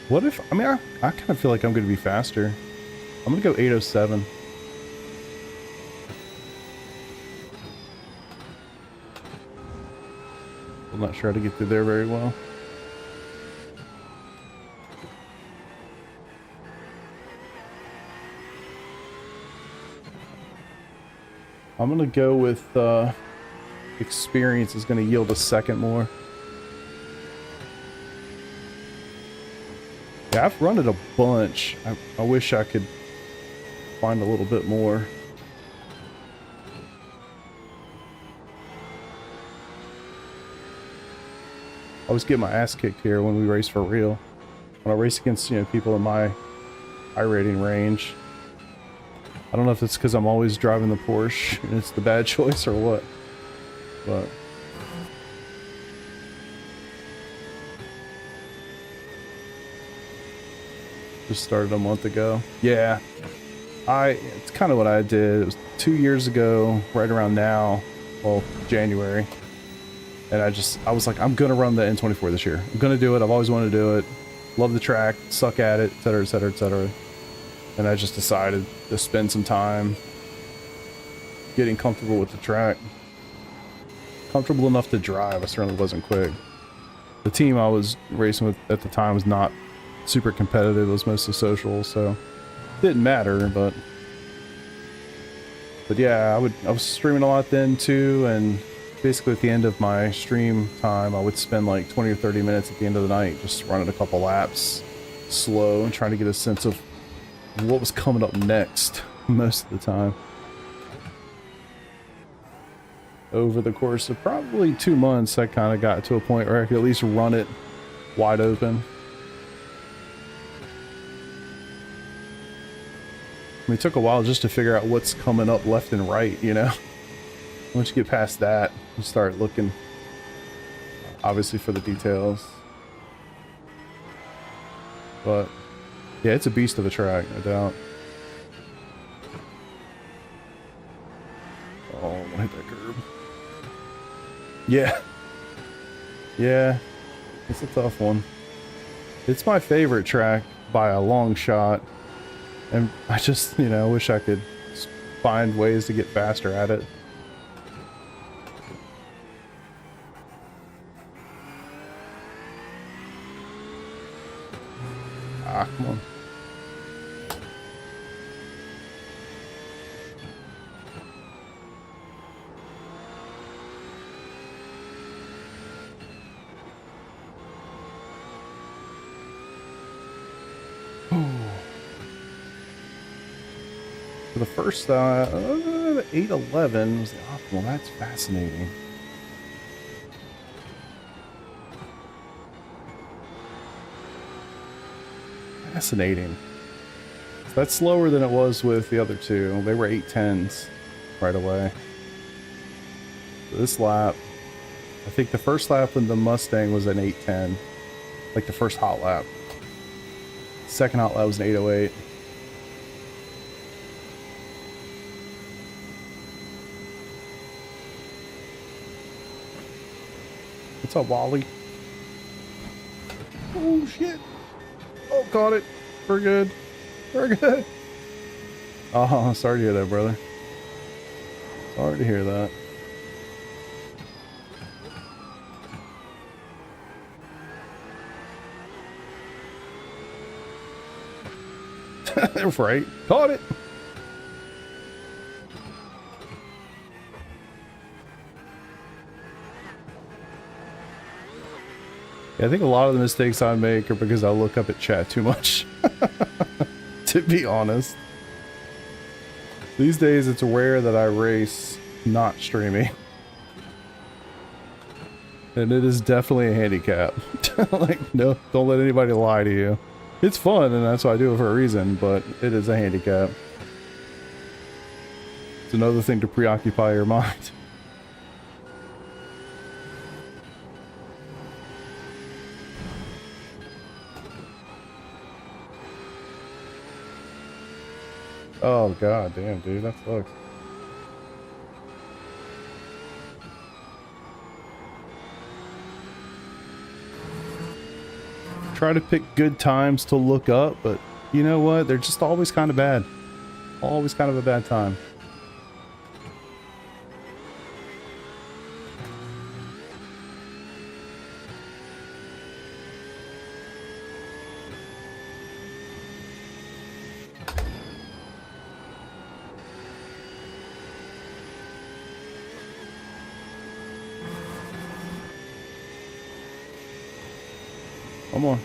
What if, I mean, I kind of feel like I'm going to be faster. I'm going to go 807. I'm not sure how to get through there very well. I'm going to go with experience is going to yield a second more. Yeah, I've run it a bunch. I wish I could find a little bit more. I always get my ass kicked here when we race for real. when I race against, you know, people in my iRating range. I don't know if it's because I'm always driving the Porsche and it's the bad choice or what, but just started a month ago. Yeah, it's kind of what I did. It was 2 years ago, right around now, well, January, and I was like, I'm gonna run the N24 this year. I'm gonna do it. I've always wanted to do it. Love the track, suck at it, etc., etc., etc. And I just decided to spend some time getting comfortable with the track. Comfortable enough to drive. I certainly wasn't quick. The team I was racing with at the time was not super competitive. It was mostly social, so it didn't matter, but yeah, I was streaming a lot then too, and basically at the end of my stream time, I would spend like 20 or 30 minutes at the end of the night just running a couple laps slow and trying to get a sense of what was coming up next most of the time. Over the course of probably 2 months, I kind of got to a point where I could at least run it wide open. I mean, it took a while just to figure out what's coming up left and right, you know? Once you get past that, you start looking, obviously, for the details. But, yeah, it's a beast of a track, no doubt. Oh, I'm gonna hit that curb. Yeah. Yeah. It's a tough one. It's my favorite track by a long shot. And I just, you know, wish I could find ways to get faster at it. Ah, come on. For the first 811 was the optimal. That's fascinating. Fascinating. So that's slower than it was with the other two. They were 810s right away. So this lap, I think the first lap in the Mustang was an 810, like the first hot lap. Second hot lap was an 808. What's up, Wally? Oh, shit. Oh, caught it. We're good. We're good. Oh, sorry to hear that, brother. Sorry to hear that. Right. Caught it. Yeah, I think a lot of the mistakes I make are because I look up at chat too much. To be honest. These days it's rare that I race not streaming. And it is definitely a handicap. Like, no, don't let anybody lie to you. It's fun and that's why I do it for a reason, but it is a handicap. It's another thing to preoccupy your mind. Oh god damn, dude, that sucks. Try to pick good times to look up, but you know what? They're just always kind of bad. Always kind of a bad time. Come on.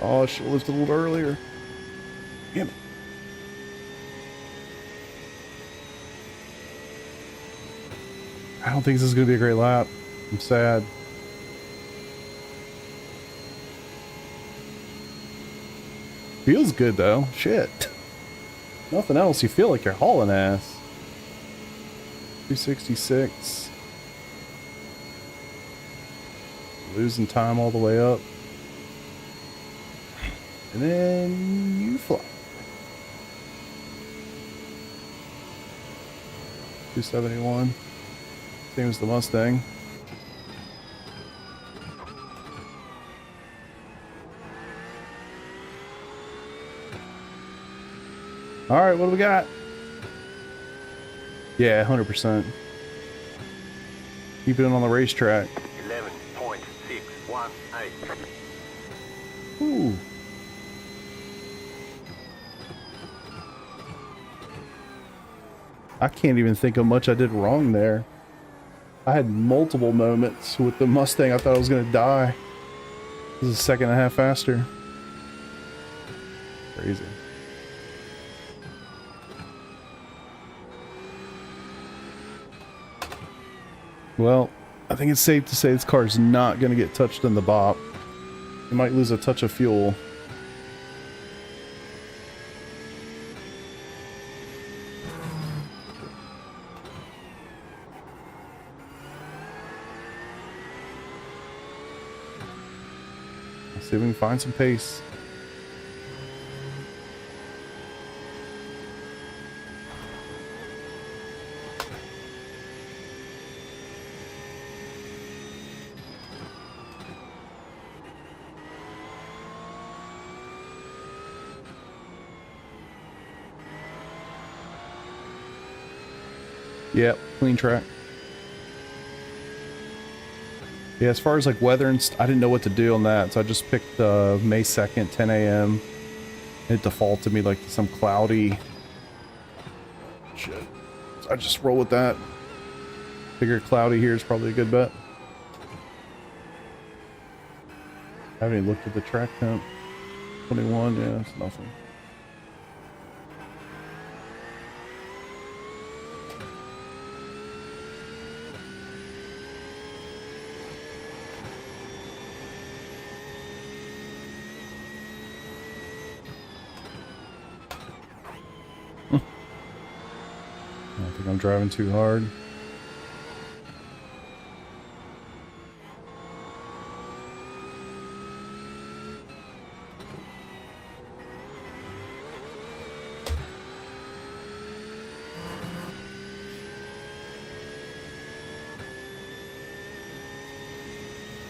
Oh, I should have lifted a little earlier. Damn it. I don't think this is going to be a great lap. I'm sad. Feels good though. Shit. Nothing else. You feel like you're hauling ass. 266. Losing time all the way up. And then you fly. 271. Same as the Mustang. Alright, what do we got? Yeah, 100%. Keep it on the racetrack. 11.618. Ooh. I can't even think of much I did wrong there. I had multiple moments with the Mustang. I thought I was going to die. This is a second and a half faster. Crazy. Well, I think it's safe to say this car is not going to get touched in the bop. You might lose a touch of fuel. Let's see if we can find some pace. Yep, clean track. Yeah, as far as like weather and I didn't know what to do on that, so I just picked May 2nd, 10 a.m. It defaulted me like to some cloudy shit. So I just roll with that. Figure cloudy here is probably a good bet. I haven't even looked at the track temp. 21, yeah, it's nothing. I think I'm driving too hard.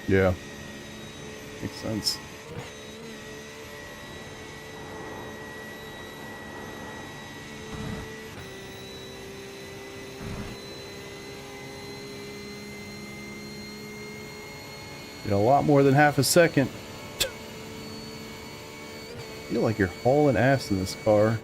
Yeah, makes sense. A lot more than half a second. I feel like you're hauling ass in this car.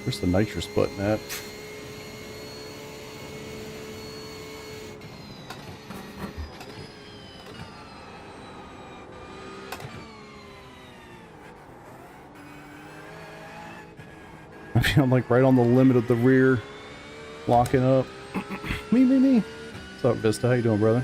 Where's the nitrous button at? I mean, I'm like right on the limit of the rear, locking up. me. What's up, Vista? How you doing, brother?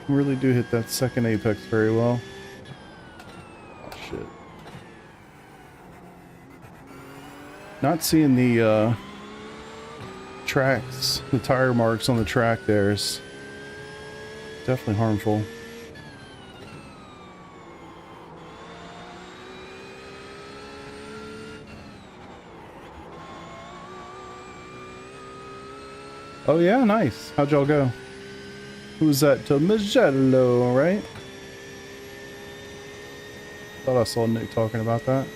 Really do hit that second apex very well. Oh shit. Not seeing the tracks, the tire marks on the track there is definitely harmful. Oh yeah, nice. How'd y'all go? Who was that? To Magello, right? Thought I saw Nick talking about that.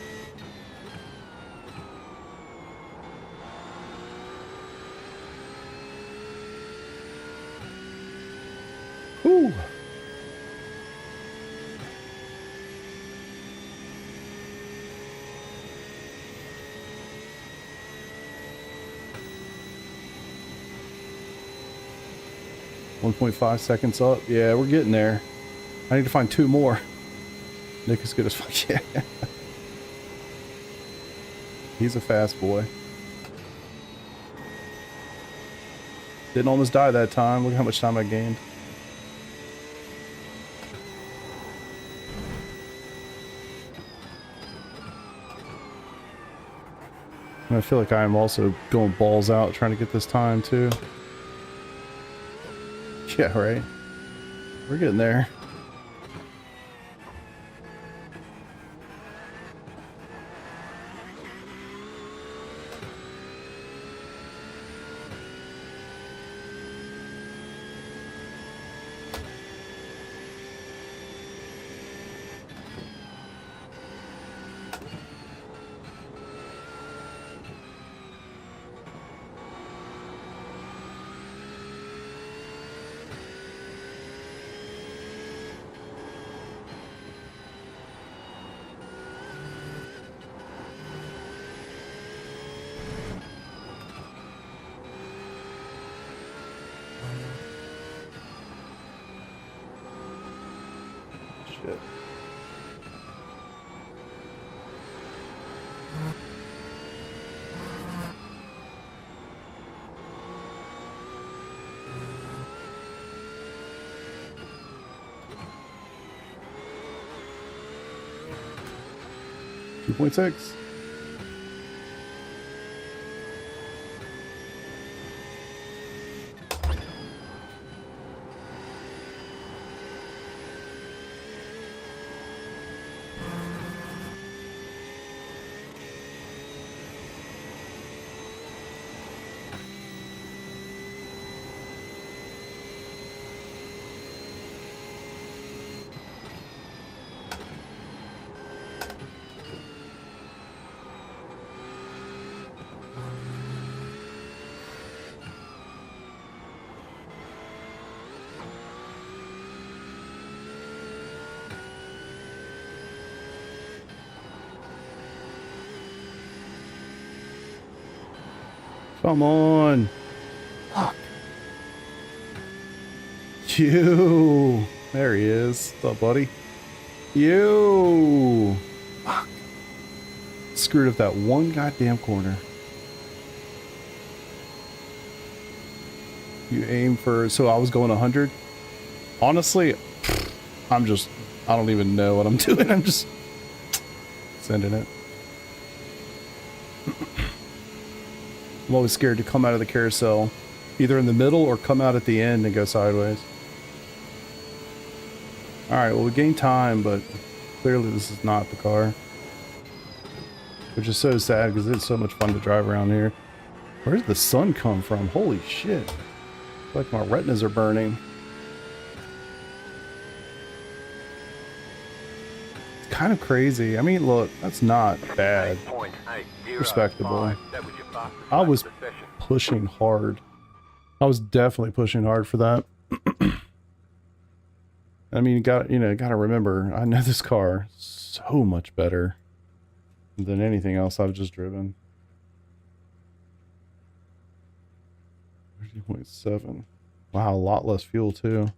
Whew. .5 seconds up. Yeah, we're getting there. I need to find 2 more. Nick is good as fuck. Yeah. He's a fast boy. Didn't almost die that time. Look how much time I gained. And I feel like I am also going balls out trying to get this time too. Yeah, right. We're getting there. Shit. .6. Come on. Fuck. You. There he is. What's up, buddy? You. Fuck. Screwed up that one goddamn corner. You aim for... So I was going 100. Honestly, I don't even know what I'm doing. I'm just sending it. I'm always scared to come out of the carousel, either in the middle or come out at the end and go sideways. Alright, well we gained time, but clearly this is not the car. Which is so sad because it's so much fun to drive around here. Where did the sun come from? Holy shit. It's like my retinas are burning. It's kind of crazy. I mean, look, that's not bad. Respectable. I was pushing hard. I was definitely pushing hard for that. I mean, gotta remember, I know this car so much better than anything else I've just driven. 30.7. Wow, a lot less fuel too.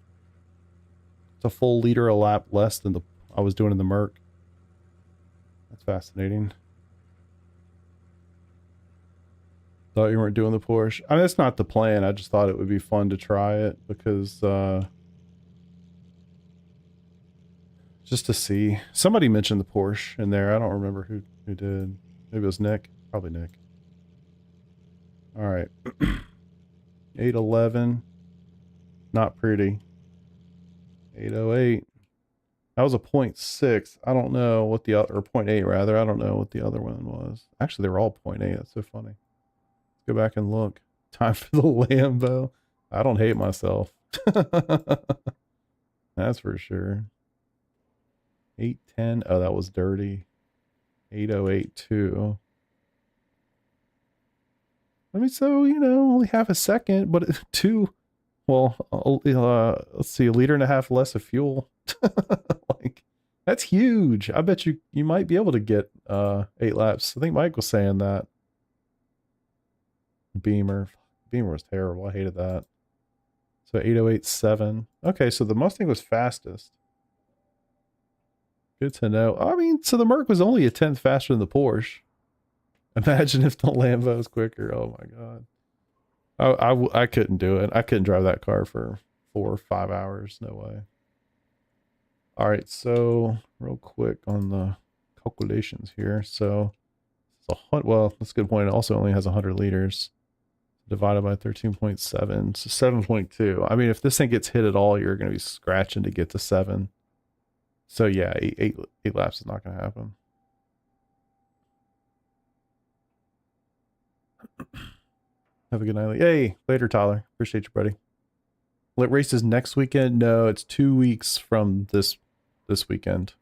It's a full liter a lap less than I was doing in the Merc. That's fascinating. Thought you weren't doing the Porsche. I mean, that's not the plan. I just thought it would be fun to try it because just to see. Somebody mentioned the Porsche in there. I don't remember who did. Maybe it was Nick. Probably Nick. All right. 811. Not pretty. 808. That was a 0.6. I don't know what the other, or 0.8 rather. I don't know what the other one was. Actually, they were all 0.8. That's so funny. Let's go back and look. Time for the Lambo. I don't hate myself. That's for sure. 810. Oh, that was dirty. 8082. I mean, so, you know, only half a second, but two, well, let's see, 1.5 liters less of fuel. Like, that's huge. I bet you might be able to get 8 laps. I think Mike was saying that. Beamer was terrible. I hated that. So 8087. Okay, so the Mustang was fastest. Good to know. I mean, so the Merc was only a 10th faster than the Porsche. Imagine if the Lambo was quicker. Oh my god. I couldn't do it. I couldn't drive that car for 4 or 5 hours. No way. All right, so real quick on the calculations here. So it's well, that's a good point. It also only has 100 liters divided by 13.7, so 7.2. I mean, if this thing gets hit at all, you're going to be scratching to get to 7. So yeah, eight laps is not going to happen. Have a good night. Hey, later, Tyler. Appreciate you, buddy. Lit races next weekend? No, it's 2 weeks from this weekend.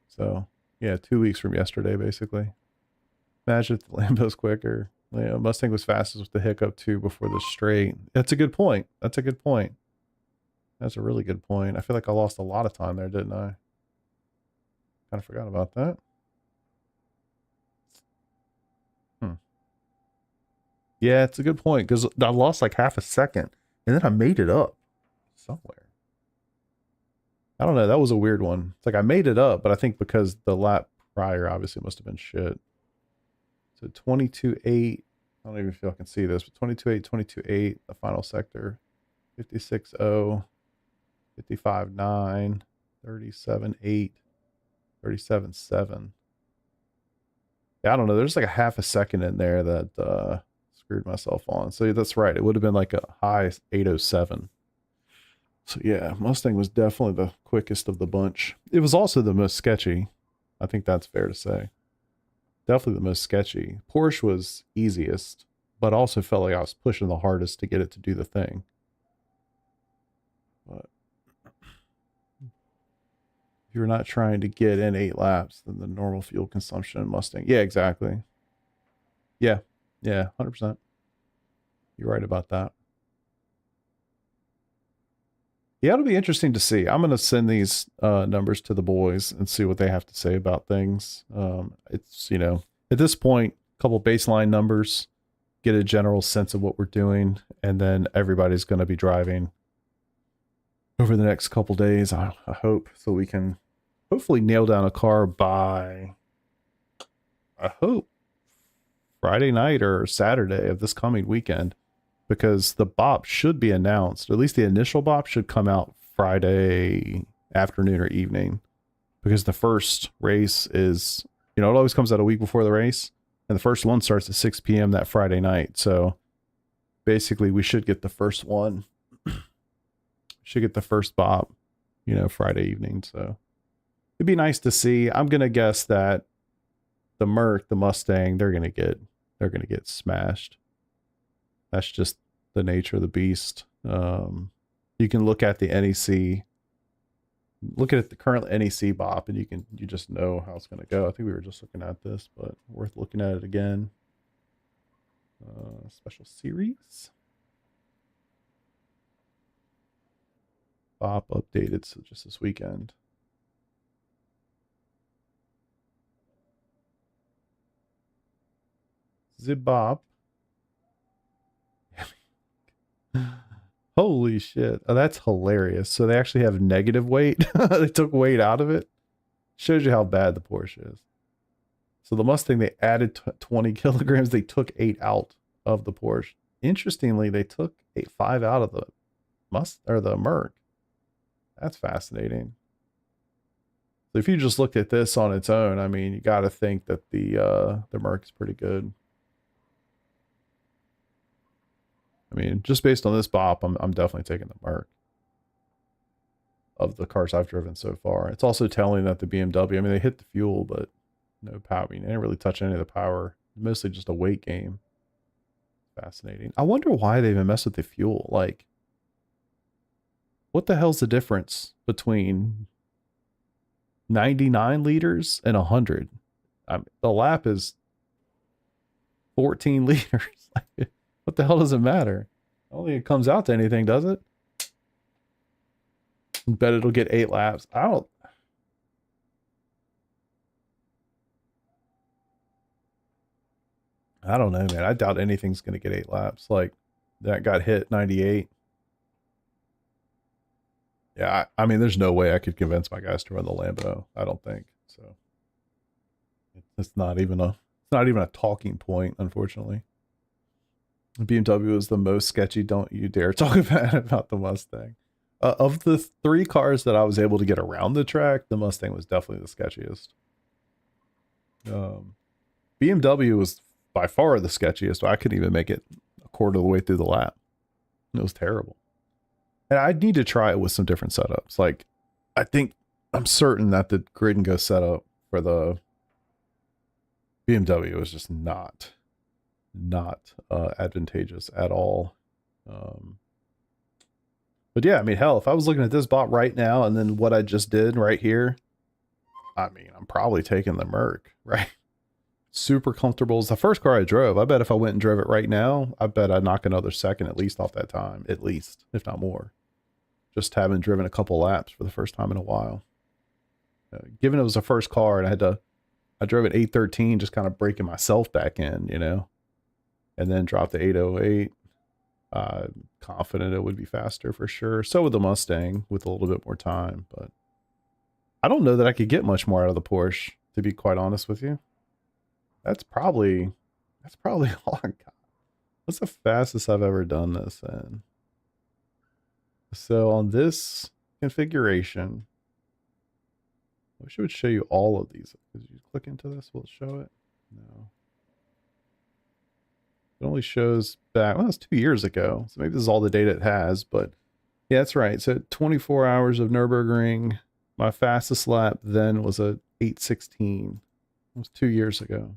So yeah, 2 weeks from yesterday, basically. Imagine if the Lambo's quicker. Yeah, Mustang was fastest with the hiccup too before the straight. That's a good point. That's a good point. That's a really good point. I feel like I lost a lot of time there, didn't I? Kind of forgot about that. Yeah, it's a good point because I lost like half a second and then I made it up somewhere. I don't know. That was a weird one. It's like I made it up, but I think because the lap prior obviously must have been shit. So 22.8. I don't even feel I can see this, but 22.8, 22.8, the final sector. 56.0, 55.9, 37.8, 37.7. Yeah, I don't know. There's like a half a second in there that screwed myself on. So that's right. It would have been like a high 807. So yeah, Mustang was definitely the quickest of the bunch. It was also the most sketchy. I think that's fair to say. Definitely the most sketchy. Porsche was easiest, but also felt like I was pushing the hardest to get it to do the thing. But if you're not trying to get in 8 laps, then the normal fuel consumption in Mustang. Yeah, exactly. Yeah. Yeah, 100%. You're right about that. Yeah, it'll be interesting to see. I'm going to send these numbers to the boys and see what they have to say about things. It's, you know, at this point, a couple baseline numbers, get a general sense of what we're doing, and then everybody's going to be driving over the next couple days, I hope, so we can hopefully nail down a car by, I hope, Friday night or Saturday of this coming weekend, because the BOP should be announced, or at least the initial BOP should come out Friday afternoon or evening, because the first race is, you know, it always comes out a week before the race, and the first one starts at 6 p.m. that Friday night. So basically we should get the first one, should get the first BOP, you know, Friday evening. So it'd be nice to see. I'm going to guess that the Merc, the Mustang, they're going to get smashed. That's just the nature of the beast. You can look at the NEC, look at the current NEC BOP, and you just know how it's going to go. I think we were just looking at this, but worth looking at it again. Special series. BOP updated, so just this weekend. The BOP. Holy shit. Oh, that's hilarious. So they actually have negative weight. They took weight out of it. Shows you how bad the Porsche is. So the Mustang, they added 20 kilograms. They took 8 out of the Porsche. Interestingly, they took 5 out of the Merc. That's fascinating. So if you just looked at this on its own, I mean, you got to think that the Merc is pretty good. I mean, just based on this bop, I'm definitely taking the Merc of the cars I've driven so far. It's also telling that the BMW, I mean, they hit the fuel, but no power. I mean, they didn't really touch any of the power. Mostly just a weight game. Fascinating. I wonder why they even mess with the fuel. Like, what the hell's the difference between 99 liters and 100? The lap is 14 liters. What the hell does it matter? I don't think it comes out to anything, does it? I bet it'll get 8 laps. I don't know, man. I doubt anything's going to get 8 laps. Like, that got hit 98. Yeah, I mean, there's no way I could convince my guys to run the Lambo. I don't think so. It's not even a talking point, unfortunately. BMW is the most sketchy. Don't you dare talk about the Mustang. Of the 3 cars that I was able to get around the track, the Mustang was definitely the sketchiest. BMW was by far the sketchiest. I couldn't even make it a quarter of the way through the lap. It was terrible. And I'd need to try it with some different setups. Like, I'm certain that the grid and go setup for the BMW was just not advantageous at all. But yeah, I mean, hell, if I was looking at this bot right now and then what I just did right here, I mean, I'm probably taking the Merc, right? Super comfortable. It's the first car I drove. I bet if I went and drove it right now, I bet I'd knock another second at least off that time, at least, if not more. Just having driven a couple laps for the first time in a while. Given it was the first car and I drove at 813, just kind of breaking myself back in, you know, and then dropped to 808. Confident it would be faster for sure. So would the Mustang with a little bit more time, but I don't know that I could get much more out of the Porsche, to be quite honest with you. That's probably all I got. What's the fastest I've ever done this in? So on this configuration, I wish it would show you all of these. Because you click into this, will it show it? No. It only shows back, well, it's 2 years ago. So maybe this is all the data it has, but yeah, that's right. So 24 hours of Nurburgring. My fastest lap then was a 8:16. It was 2 years ago.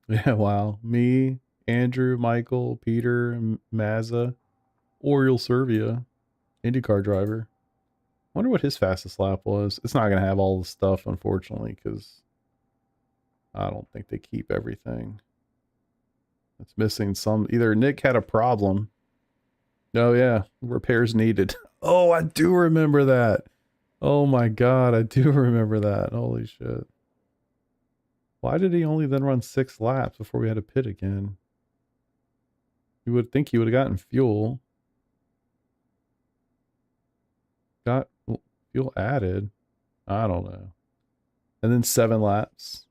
Yeah, wow. Me, Andrew, Michael, Peter, Mazza, Oriel Servia, IndyCar driver. Wonder what his fastest lap was. It's not going to have all the stuff, unfortunately, because I don't think they keep everything. It's missing some. Either Nick had a problem. Oh, yeah. Repairs needed. Oh, I do remember that. Oh, my God. I do remember that. Holy shit. Why did he only then run 6 laps before we had to pit again? You would think he would have gotten fuel. Got fuel added. I don't know. And then 7 laps.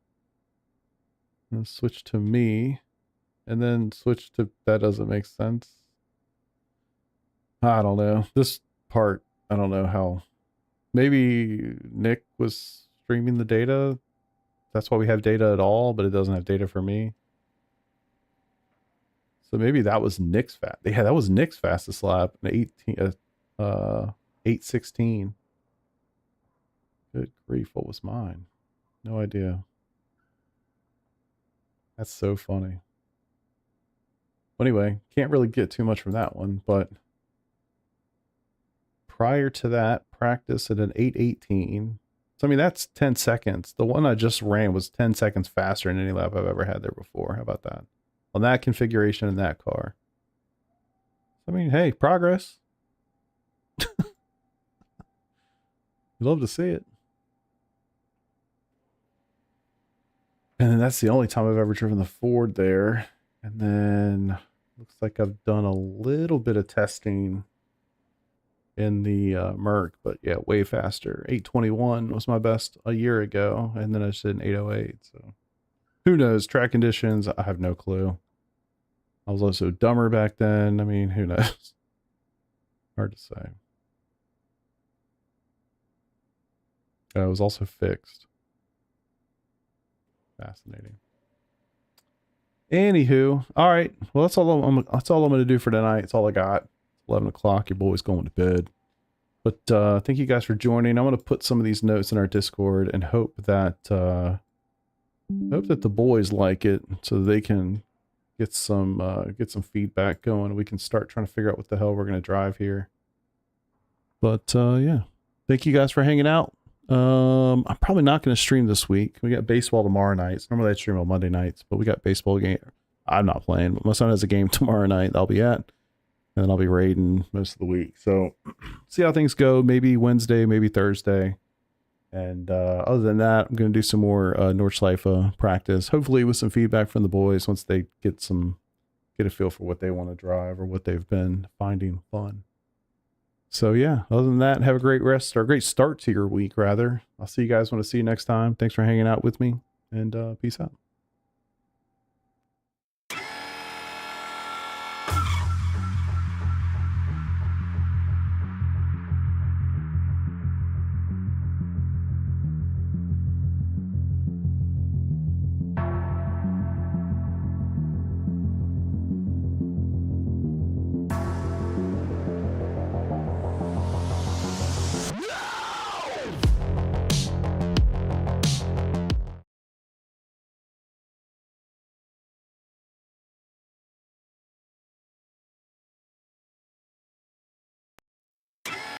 And then switch to me. And then switch to... That doesn't make sense. I don't know. This part, I don't know how... Maybe Nick was streaming the data. That's why we have data at all, but it doesn't have data for me. So maybe that was Nick's Yeah, that was Nick's fastest lap. An 8:16. Good grief, what was mine? No idea. That's so funny. Anyway, can't really get too much from that one, but prior to that, practice at an 8:18. So, I mean, that's 10 seconds. The one I just ran was 10 seconds faster than any lap I've ever had there before. How about that? On that configuration in that car. I mean, hey, progress. You'd love to see it. And then that's the only time I've ever driven the Ford there. And then looks like I've done a little bit of testing in the Merc, but yeah, way faster. 821 was my best a year ago, and then I just did an 808. So who knows? Track conditions, I have no clue. I was also dumber back then. I mean, who knows? Hard to say. It was also fixed. Fascinating. Anywho, all right. Well, that's all I'm going to do for tonight. It's all I got. 11 o'clock. Your boy's going to bed. But thank you guys for joining. I'm going to put some of these notes in our Discord and hope that the boys like it so they can get some feedback going. We can start trying to figure out what the hell we're going to drive here. But yeah, thank you guys for hanging out. I'm probably not going to stream this week. We got baseball tomorrow night. Normally I stream on Monday nights, but we got baseball game. I'm not playing, but my son has a game tomorrow night I'll be at. And then I'll be raiding most of the week. So see how things go. Maybe Wednesday, maybe Thursday. And other than that, I'm going to do some more Nordschleife practice. Hopefully with some feedback from the boys once they get a feel for what they want to drive or what they've been finding fun. So yeah, other than that, have a great rest or a great start to your week, rather. I'll see you guys when I see you next time. Thanks for hanging out with me, and peace out.